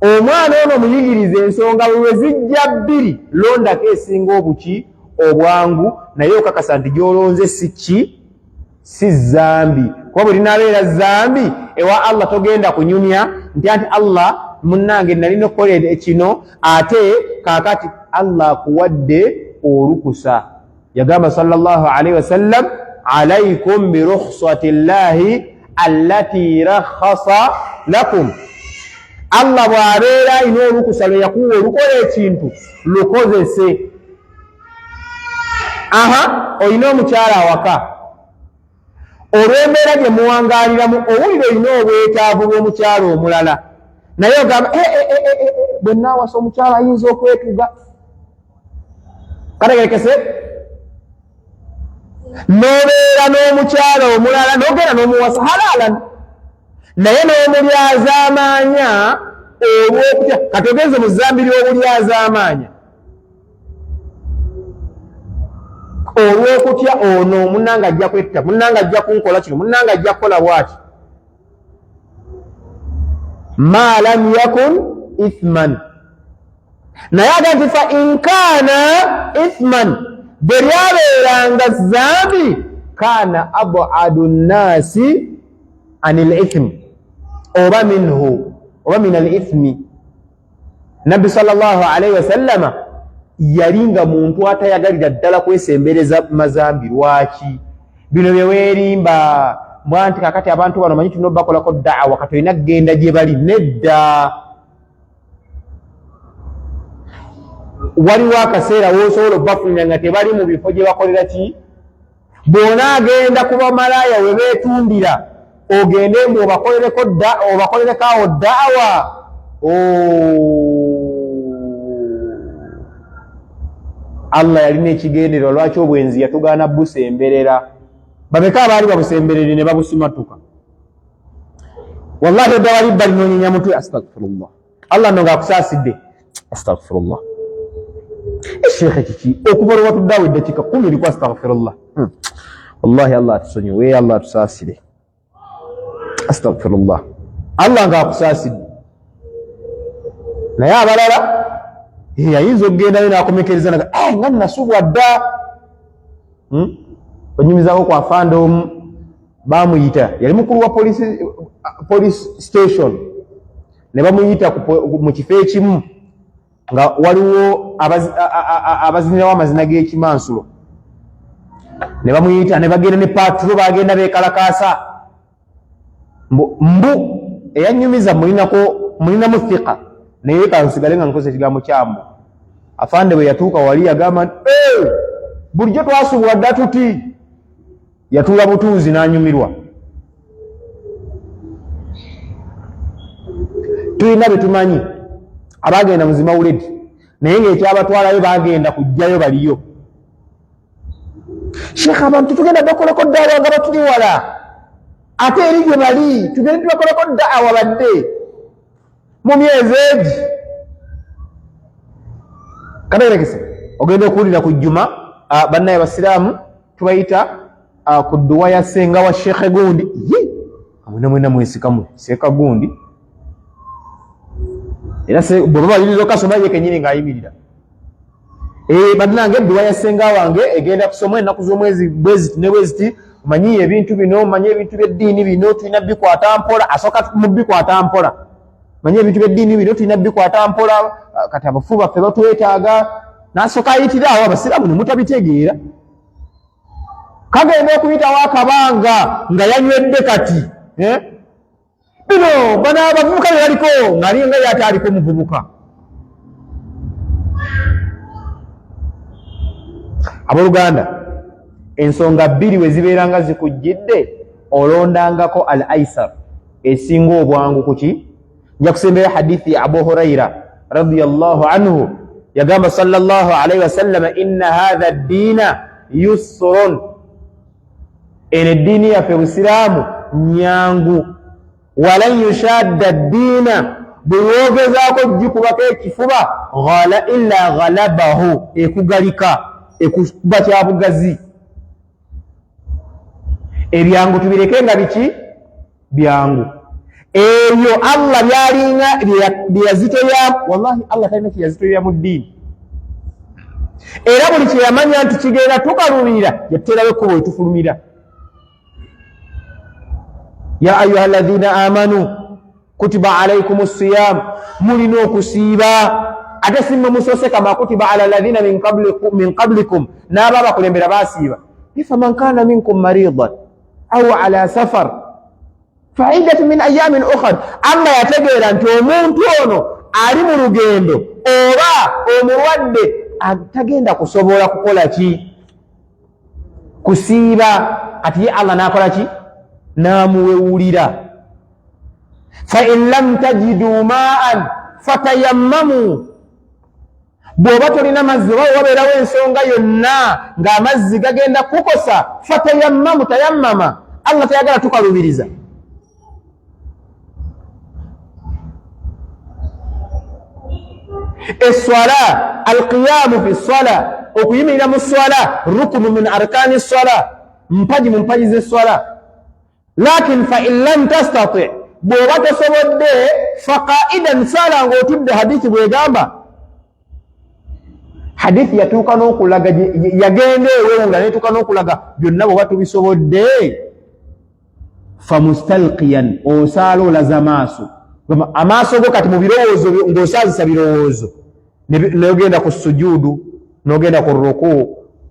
omwana ono muyigirize ensonga bwe zijja bbiri, londako esinga obuki? Obwangu, naye okakasa nti gy'olonze si zambi kuba bwe linaabeera zambi ewa Allah togenda kunyumya nti anti Allah munnange nalina okukola kino ate kaakati Allah akuwadde olukusa. Yagamba sallallahu alaihi wasallam alaikum bi rukhsati llahi allati rakhasa lakum. Allah bw'abeera ina olukusa lwe yakuwa olukola ekintu lukozese. Olina omukyala awaka olw'embeera gye muwangaaliramu owulira olina obwetaavu bw'omukyala omulala naye ogamba bwe naawasa omukyala ayinza okwetuga kategerekese n'obeera n'omukyala omulala n'ogenda n'omuwasa halalan naye n'omulyazaamaanya olw'okutya katogeze mu zambi ly'obulyazaamaanya olw'okutya ono munnanga ajja kwetta munnanga ajja kunkola kino munnanga ajja kukola bwati ma lam yakun ithman naye agati fa inkaana ithman bwe lyabeeranga zambi kaana abadu nnasi anil ithmi oba minhu oba min al ithmi. Nabbi sallallahu alaihi wasallama yalinga muntu atayagalira ddala kwesembereza mazambi. Lwaki bino bye weerimba mbwanti kakati abantu bano manyi tulina bakolako da'awa kati olina kgenda gye bali nedda. Waliwo akaseera woosobola okubafunira nga tebali mu bifo gye bakolera ki bona agenda kuba malaaya we beetundira ogende mbu obakolereko awo da'awa. Allah yalina ekigendererwa lwaki obwenzi yatugaana busemberera. Bameka abaali babusemberere ne babusumatuka. Wallahi odda wali bali noonyenya mutwe astaghfirullah. Allah nno ng'akusaasidde astaghfirullah. Sheikh kiki okubala watuddawo eddakiika 10 liku astaghfirullah. Wallahi Allah atusonyiwe, Allah atusaasire. Astaghfirullah. Allah ng'akusaasidde. Naye abalala ayinza okugendayo n'akomekereza naga nga nasubwa dda. Onyumizaako kwa fanda omu bamuyita yali mukulu wa police station ne bamuyita mu kifo ekimu nga waliwo abazinirawo amazina g'ekimansulo ne bamuyita ne bagenda ne patro bagenda beekalakaasa mbu eyanyumiza mulinamu thika naye kansigale nga nkoze ekigambo kyambu. Afande bwe yatuuka wali yagamba bulijjo twasubwa dda tuti yatuula butuuzi n'anyumirwa. Tulina betumanyi abagenda muzima uledi naye ng'ekyabatwalayo bagenda kujjayo baliyo. Sheikh abantu tugenda bakolako da'awa nga batuli wala ate eri gye bali tugende tubakolako da'awa badde mu myezi egi. Kategerekese ogenda okuwulira ku jjuma bannaye basiraamu tubayita ku dduwa ya ssenga wa Sheikh gundi mwena mwesikamu seeka gundi era bwe babaliriza okasoma ye kenyini ng'ayimirira bannange edduwa ya ssenga wange egenda kusoma ennaku z'omwezi bweziti ne bweziti omanyi ebintu bino omanyi ebintu by'eddiini bino tulina bikwata mpola asooka mu bikwata mpola manyi ebintu by'eddiini bino tulina bikwata mpola kati abafu baffe batwetaaga n'asooka ayitira awo abasiraamu ne mutabitegeera kagenda okuyitawo akabanga nga yanywedde kati bino bano abavubuka be baliko ng'ali nga yate aliko muvubuka. Abooluganda ensonga bbiri we zibeeranga zikujjidde olondangako al aisar esinga obwangu kuki. Nja kusembera hadithi ya Abu Huraira radiyallahu anhu yagamba sallallahu alaihi wasallam inna hadha ad-dina yusrun ene dini yaffe busiraamu nyangu walan yushadda ad-dina bweyogezaako jikubako ekifuba illa ghalabahu ekugalika ekuba kya bugazi. Ebyangu tubireke nga biki byangu eyo Allah byalinga byazitoya. Wallahi Allah talina kyeyazitoya mu ddiini era buli kyeyamanya nti kigenda tukalulira yaterayo ekkubo etufulumira. ya ayuha alladhina amanu kutiba alaykum as-siyam mulina okusiiba ate simma musose kama kutiba ala alladhina min qablikum n'aba bakulembera basiiba faman kana minkum maridan aw ala safar fa'idatu min ayamin ukhra amma yategeera nti omuntu ono ali mu lugendo oba omulwadde atagenda kusobola kukola ki kusiiba ati ye Allah nakola ki namuwewulira fa in lam tajidu ma'an fatayammamu bw'oba tolina mazzi oba wabeerawo ensonga yonna ng'amazzi gagenda kukosa fatayammamu tayammama Allah tayagala tukalubiriza الصلاة القيام في الصلاة okuyimirira mu swala rukunu min arkani swala mpaji mu mpaji z'eswala lakin fa in lam tastati bw'oba tosobodde faqaidan sala ng'otudde hadithi bw'egamba hadithi yatuuka n'okulaga yagenda ewewo nga netuuka n'okulaga byonna bw'oba tubisobodde famustalqiyan osaala olaza amaaso go kati mu birowoozo ng'osaazisa birowoozo n'ogenda ku sujuudu n'ogenda ku ruku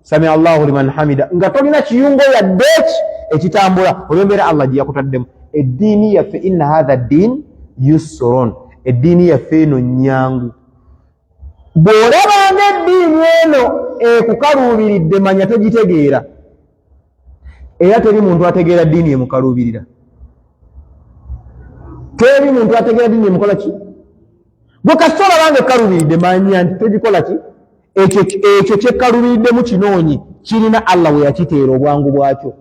samia Allahu liman hamida nga tolina kiyungo yadde ekitambula olw'embeera Allah gye yakutaddemu eddiini yaffe inna hadha ddin yusrun eddiini yaffe eno nnyangu bw'olabanga eddiini eno ekukaluubiridde manya togitegeera era teri muntu ategeera ddiini emukaluubirira teri muntu ategeera ddiini emukola ki bwe kasita olabanga ekaluubiridde manya nti togikola ki ekyo kyekkaluubiriddemu kinoonyi kirina Allah we yakiteera obwangu bwakyo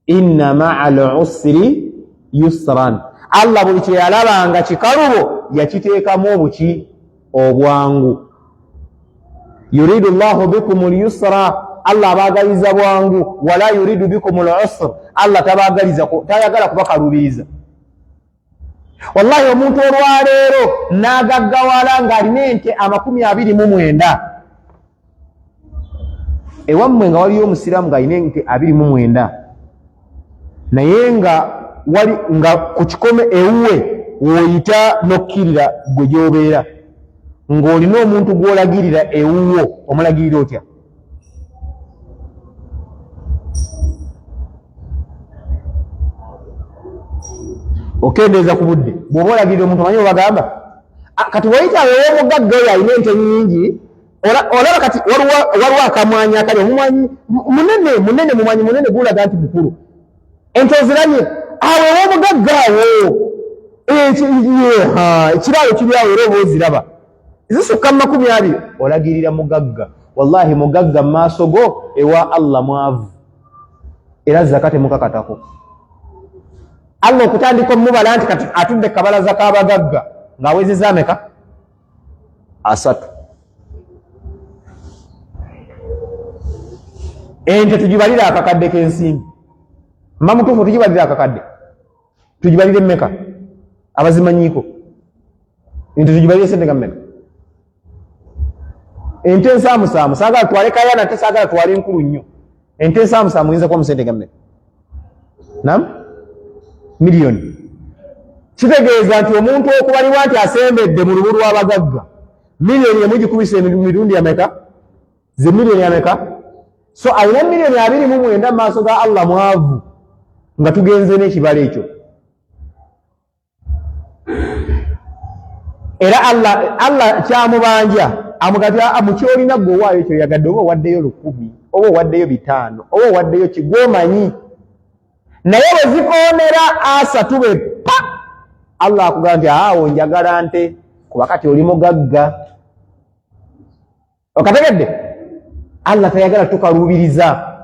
inna ma'al usri yusran Allah buli kye yalabanga kikalubo yakiteekamu obuki obwangu yuridu Allahu bikum al-yusra Allah abaagaliza bwangu wala yuridu bikum al-usr Allah tabaagaliza tayagala kubakaluubiriza wallahi omuntu olwaleero n'agaggawala ng'alina ente 29 ewammwe nga waliyo omusiraamu ng'alina ente 29 naye nga ku kikome ewuwe w'oyita n'okkirira gwe gy'obeera ng'olina omuntu gw'olagirira ewuwo omulagirira otya okendeeza ku budde bw'oba olagirira omuntu omanyi obagamba kati wayita ew'omugagga oyo alina ente nnyingi olaba kati waliwo akamwanya akali omumanyi munene mumanyi munene gulaga nti mukulu ente oziranye awo ew'omugagga awo ekiraawo kiri awo era oba oziraba zisukka 20 olagirira mugagga wallahi mugagga mu maaso go ewa Allah mwavu era zakate mukakatako Allah okutandika omubala nti kati atudde kabalaza k'abagagga ng'awezezza ameka 3 ente tugibalira akakadde k'ensimbi mamutuufu tugibalira akakadde tugibalire mmeka abazimanyiiko ente tugibalire sente nga mmeka ente ensaamusaamu saagala twale kaya nate saagala twale enkulu nnyo ente ensaamusaamu yinza kuba musente nga mmeka nam miliyoni kitegeeza nti omuntu okubalibwa nti asembedde mu lubu lw'abagagga miliyoni emugikubisa emirundi yameka ze miliyoni yameka so alina miliyoni 29 mu maaso ga Allah mwavu nga tugenze n'ekibala ekyo era Allah kyamubanja amugabya mukyolina gwe owaayo ekyo yagadde oba owaddeyo 10 oba owaddeyo 5 oba owaddeyo kigwomanyi naye bwe zikoonera 3 be pa Allah akugamba nti awo njagala nte kuba kati oli mugagga okategedde Allah tayagala tukaluubiriza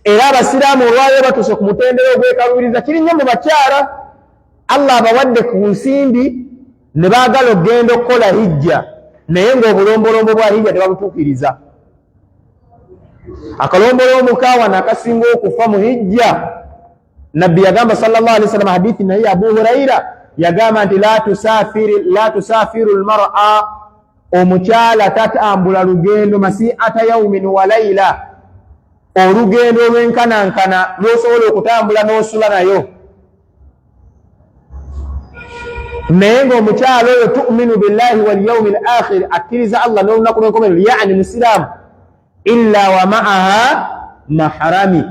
era abasiraamu olwayo batuse ku mutendera ogwekaluubiriza kiri nnyo mu bakyala Allah abawadde ku nsimbi ne baagala okgenda okukola hijja naye ng'obulombolombo bwa hijja tebabutuukiriza akalombolombo kaawana akasinga okufa mu hijja nabbi yagamba sallallahu alaihi wasallam hadithi naye Abu Huraira yagamba nti la tusafiru almar'a omukyala tatambula lugendo masi'ata yawmin wa layla olugendo olwenkanankana lw'osobola okutambula n'osula nayo naye ng'omukyalo oyo tu'minu billahi wal yawmil akhir, akkiriza Allah n'olunaku lw'enkomerero, yani musiraamu, illa wa ma'aha maharami,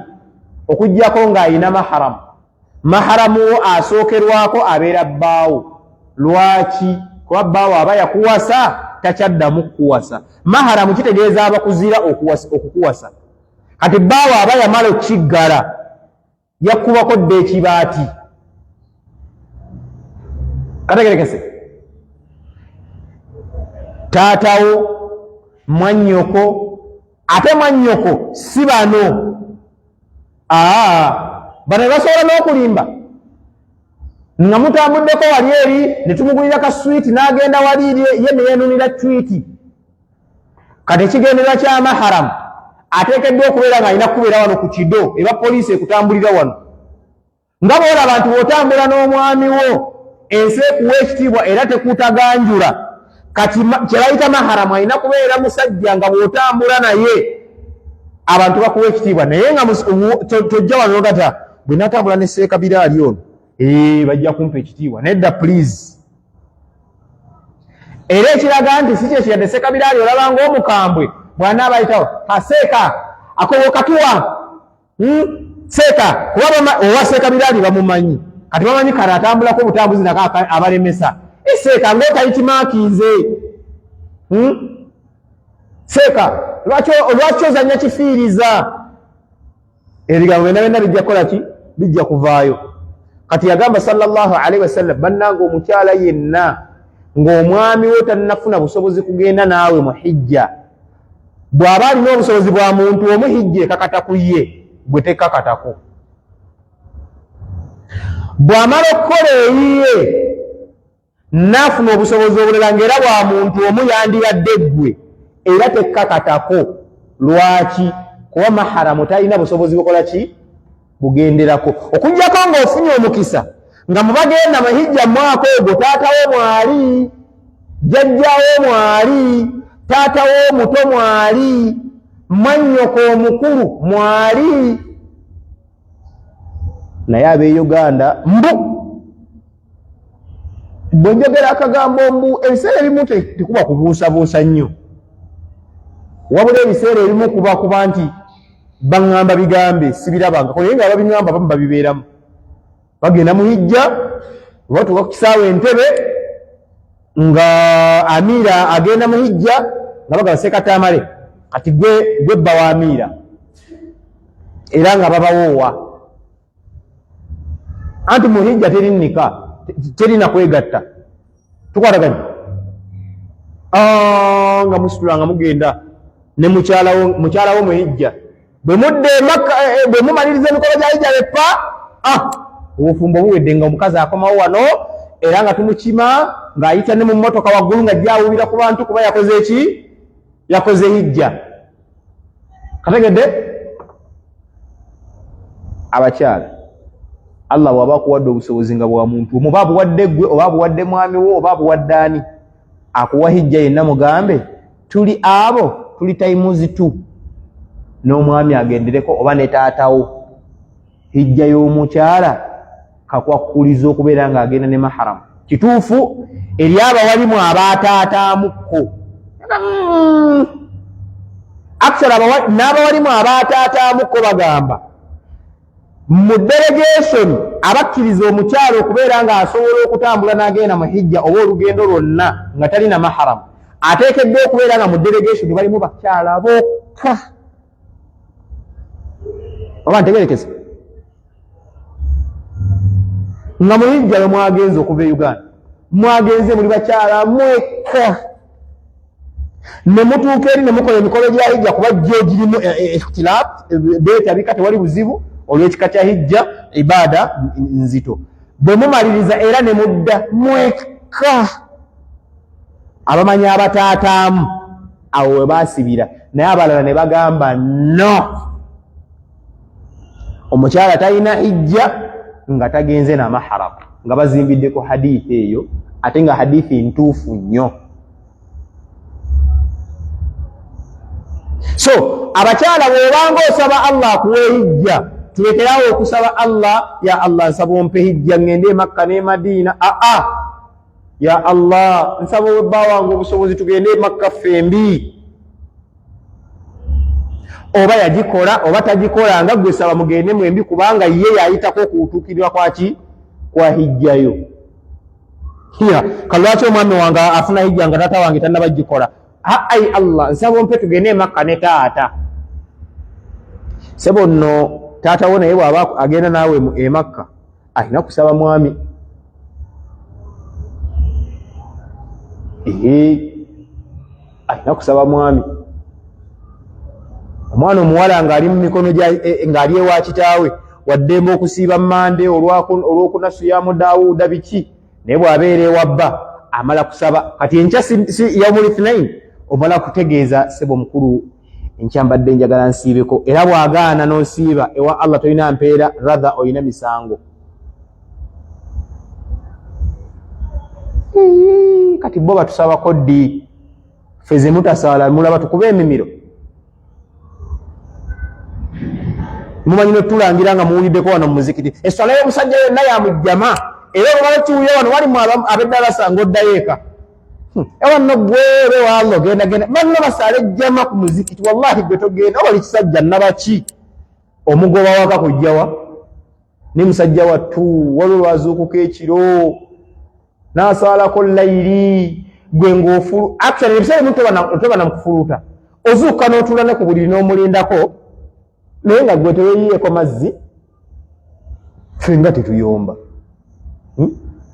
okujjako ng'ayina maharamu. Maharamu wo asookerwako abeera bbaawo. Lwaki? Kuba bbaawo aba yakuwasa takyaddamu kukuwasa. Maharamu kitegeeza abakuzira okukuwasa. Kati bbaawo aba yamala okukiggala, yakubako dda ekibaati. Kategerekese. Taatawo, mwannyoko, ate mwannyoko si bano. Bano basobola n'okulimba. Nga mutambuddeko wali eri ne tumugulira ka swiiti n'agenda wali ye ne yeenunira twiti. Kati ekigendererwa kya maharamu ateekeddwa okubeera ng'alina kubeera wano ku kido eba poliisi ekutambulira wano. Nga bw'olaba nti bw'otambula n'omwami wo ensi ekuwa ekitiibwa era tekuutaganjula, kati kye bayita maharamu alina kubeera musajja nga bw'otambula naye abantu bakuwa ekitiibwa. Naye nga tojja wano n'ogata bwe natambula ne Seekabira ali ono bajja kumpa ekitiibwa. Nedda please. Era ekiraga nti si kyekiyadde Seekabira ali olaba ng'omukambwe bw'anaaba ayitawo Seeka akowo katuwa Seeka, kuba owa Seekabira ali bamumanyi, kati bamanyi kale atambulako obutambuzi nako abalemesa. Seeka ng'otayitimakinze Seeka lwaki ozannya kifiiriza? Ebigambo byonna byonna bijja kukola ki? Bijja kuvaayo. Kati yagamba sallallahu alaihi wasallam, bannanga omukyala yenna ng'omwami we tannafuna busobozi kugenda naawe mu hijja, bw'aba alina obusobozi bwa muntu omuhijja ekakata ku ye, gwe tekakatako. Bw'amala okukola eyiye n'afuna obusobozi obulala ng'era bwa muntu omu yandiyadde ggwe, era tekakatako. Lwaki? Kuba maharamu talina busobozi bukola ki? Bugenderako. Okujjako ng'ofunye omukisa nga mubagenda mahijja mwaka ogwo, taatawo mwali, jjajjawo mwali, taatawo omuto mwali, mwannyoko omukulu mwali, naye ab'e Uganda bwe njogera akagambo ebiseera ebimu tekuba kubuusabuusa nnyo, wabula ebiseera ebimu kuba nti baŋŋamba bigambe sibirabangako, naye nga babiŋŋamba bamu babibeeramu. Bagenda mu hijja, batuuka ku kisaawe Entebbe nga Amiira agenda mu hijja nga bagaba Seekatamale, kati gwe bba wa Amiira, era nga babawoowa. Anti mu hijja terinnika, terina kwegatta, tukwataganya nga musitula nga mugenda ne mukyalawo mu hijja. Bwe mudde bwe mumaliriza emikolo gya hijja beppa, obufumbo buwedde nga omukazi akomawo wano, era nga tumukima ng'ayita ne mu mmotoka waggulu nga gyawubira ku bantu kuba yakoze eki? Yakoze hijja. Kategedde? Abakyala, Allah bw'aba akuwadde obusobozi nga bwa muntu omu, oba buwadde ggwe oba buwadde mwami wo oba buwadde ani, akuwa hijja yenna mugambe tuli abo, tuli tayimuzi tu, n'omwami agendereko oba ne taatawo. Hijja y'omukyala kakwakuliza okubeera ng'agenda ne maharamu. Kituufu eri abawalimu abaataataamukko, n'abawalimu abaataataamukko bagamba mu delegation abakkiriza omukyala okubeera ng'asobola okutambula n'agenda mu hijja oba olugendo lwonna nga talina maharamu, ateekeddwa okubeera nga mu delegation balimu bakyala bokka. Oba ntegerekese nga mu hijja we mwagenze okuva e Uganda, mwagenze muli bakyala mwekka, ne mutuuka eri ne mukola emikolo gya hijja kuba gyo girimu ikhtilaaf, beetabika tewali buzibu olw'ekika kya hijja, ibaada nzito. Bwe mumaliriza era ne mudda mwekka, abamanyi abataataamu awo we baasibira, naye abalala ne bagamba no, omukyala talina hijja nga tagenze na maharamu, nga bazimbiddeko hadithi eyo, ate nga hadithi ntuufu nnyo. So abakyala bw'obanga osaba Allah akuwe hijja, tulekerawo okusaba Allah, ya Allah nsaba ompe hijja ngende e Makka ne Madiina. ya Allah nsaba webba wange obusobozi tugende Makka fembi oba yagikola oba tagikola nga gwe saba mugende mwembi kubanga ye yayitako kutuukirwa kwaki kwa hijjayo ya kalwaki omwami wange afuna hijja nga tata wange tannaba gikola ai Allah nsaba ompe tugende Makka ne taata sebo nno taata wo naye bw'aba agenda naawe e Makka alina kusaba mwami alina kusaba mwami omwana omuwala ng'ali mu mikono ng'ali ewa kitaawe waddembe okusiiba mmande olw'okunasuyamu Daawuda biki naye bw'abeera ewabba amala kusaba kati enkya si yaumul ithnain omala kutegeeza sebo mukulu enkya mbadde njagala nsiibeko era bw'agaana n'osiiba ewa Allah tolina mpeera rather olina misango kati bo batusabako ddi feze mutasaala mulaba tukuba emimiro mumanyi notulangira nga muwuliddeko wano mu muzikiti eswala y'omusajja yonna yamujjama era olwala kiwuya wano walimu abeddala basanga oddayo eka ewanno gwere waallo genda banna basaala ejjama ku muzikiti wallahi gwe togenda obali kisajja nabaki omugoba waka kujjawa ne musajja wattu waliwo lwazuukuka ekiro n'asaalako layiri gwe ng'ofulu actually ebiseera bimu toba namukufuluuta ozuuka n'otuula ne ku buliri n'omulindako naye nga gwe teweeyiyeeko mazzi ffe nga tetuyomba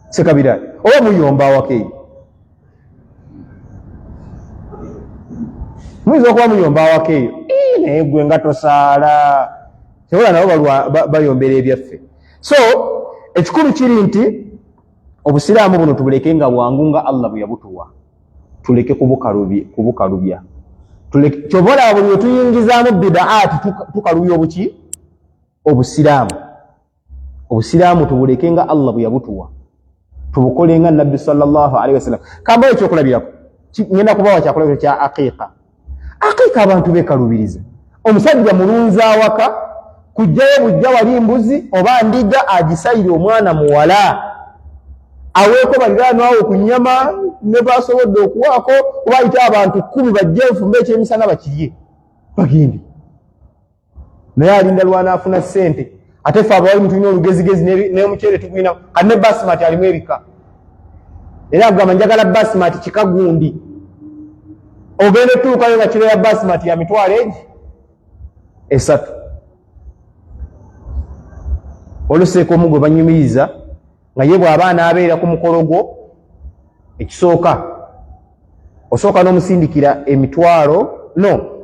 sekabirani oba muyomba awaka eyo muyinza okuba muyomba awaka eyo naye gwe nga tosaala tewola nabo bayombera ebyaffe so ekikulu kiri nti obusiraamu buno tubuleke nga bwangu nga Allah bwe yabutuwa tuleke kubukalubya kyova olaba buli wetuyingizaamu bidaati tukalubya obuki obusiraamu tubuleke nga Allah bwe yabutuwa tubukole nga Nabbi sallallahu alaihi wasallam kamba ekyokulabirako ngenda kubawa kyakulabiro kya aqiqa abantu bekalubiriza omusajja mulunzi awaka kujjayo bujja wali mbuzi oba ndiga agisayire omwana muwala aweeko baliraano awo ku nnyama ne basobodde okuwaako oba ayita abantu 10 bajje nfumbe ekyemisana bakirye bagende naye alinda lwana afuna ssente ate fe abawali mutulina olugezigezi n'omuceere tugulina kati ne basimati alimu ebika era agamba njagala basimati kika gundi ogenda etuukayo nga kiro ya basimati ya mitwalo egi 3 oluseeko omugwe banyumiriza nga ye bw'abaana abeera ku mukolo gwo ekisooka osooka n'omusindikira emitwalo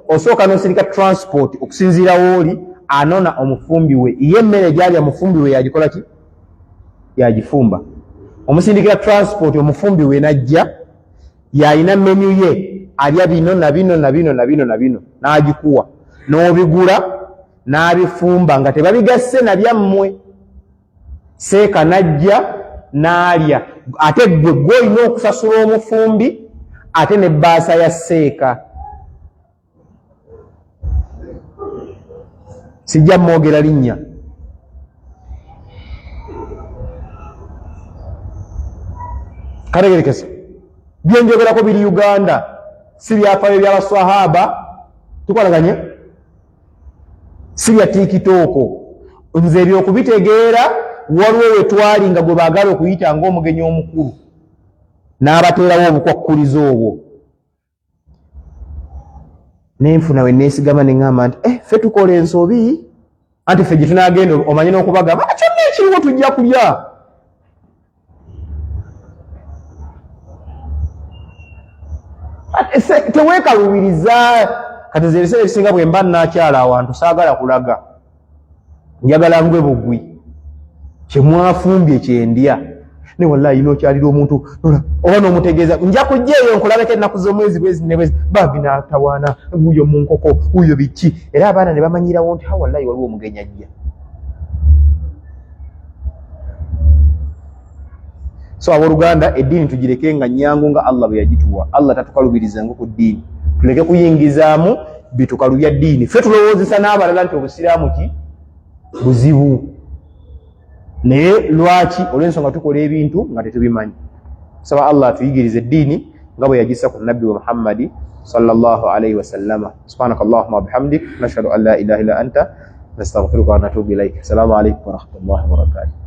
osooka n'osindika transport okusinziira wooli anona omufumbi we ye emmere gyalya mufumbi we yagikola ki yagifumba omusindikira transport omufumbi we najja yalina menu ye alya bino na bino na bino na bino na bino n'agikuwa n'obigula n'abifumba nga tebabigasse na byammwe seeka najja n'alya ate gwe gw'olina okusasula omufumbi ate ne bbaasa ya seeka sijja mwogera linnya kategerekesa byenjogerako biri Uganda si byafaayo by'abaswahaba tukolaganye si bya tikitooko nze ebyokubitegeera waliwo wetwali nga gwe baagala okuyita ng'omugenyi omukulu n'abateerawo obukwakkulizo obwo nenfuna we neesigama ne ŋŋamba nti ffe tukola ensobi anti ffe gye tunaagenda omanye n'okubagamba kyonna ekiriwo tujja kulya teweekalubiriza kati ze ebiseera ebisinga bwe mba naakyala awantu saagala kulaga njagala ngwe bugwi kyemwafumbye kyendya ne wallahi nokyalira omuntu oba n'omutegeeza nja kujja eyo nkulabeko ennaku z'omwezi bwezi ne bwezi babinatawaana wuyo mu nkoko wuyo biki era abaana ne bamanyirawo nti wallahi waliwo omugenyi ajja so abooluganda eddiini tugireke nga nnyangu nga Allah bwe yagituwa Allah tatukalubirizangu ku ddiini tuleke kuyingizaamu bitukalubya ddiini ffe tulowoozesa n'abalala nti obusiraamu ki buzibu naye lwaki olw'ensonga tukola ebintu nga tetubimanyi saba Allah tuyigirize eddiini nga bwe yagissa ku nabbi wa Muhammadi sallallahu alayhi wa sallama. Subhanakallahumma wa bihamdik nashhadu an la ilaha illa anta nastaghfiruka wa natubu ilayk. Assalamu alaykum wa rahmatullahi wa barakatuh.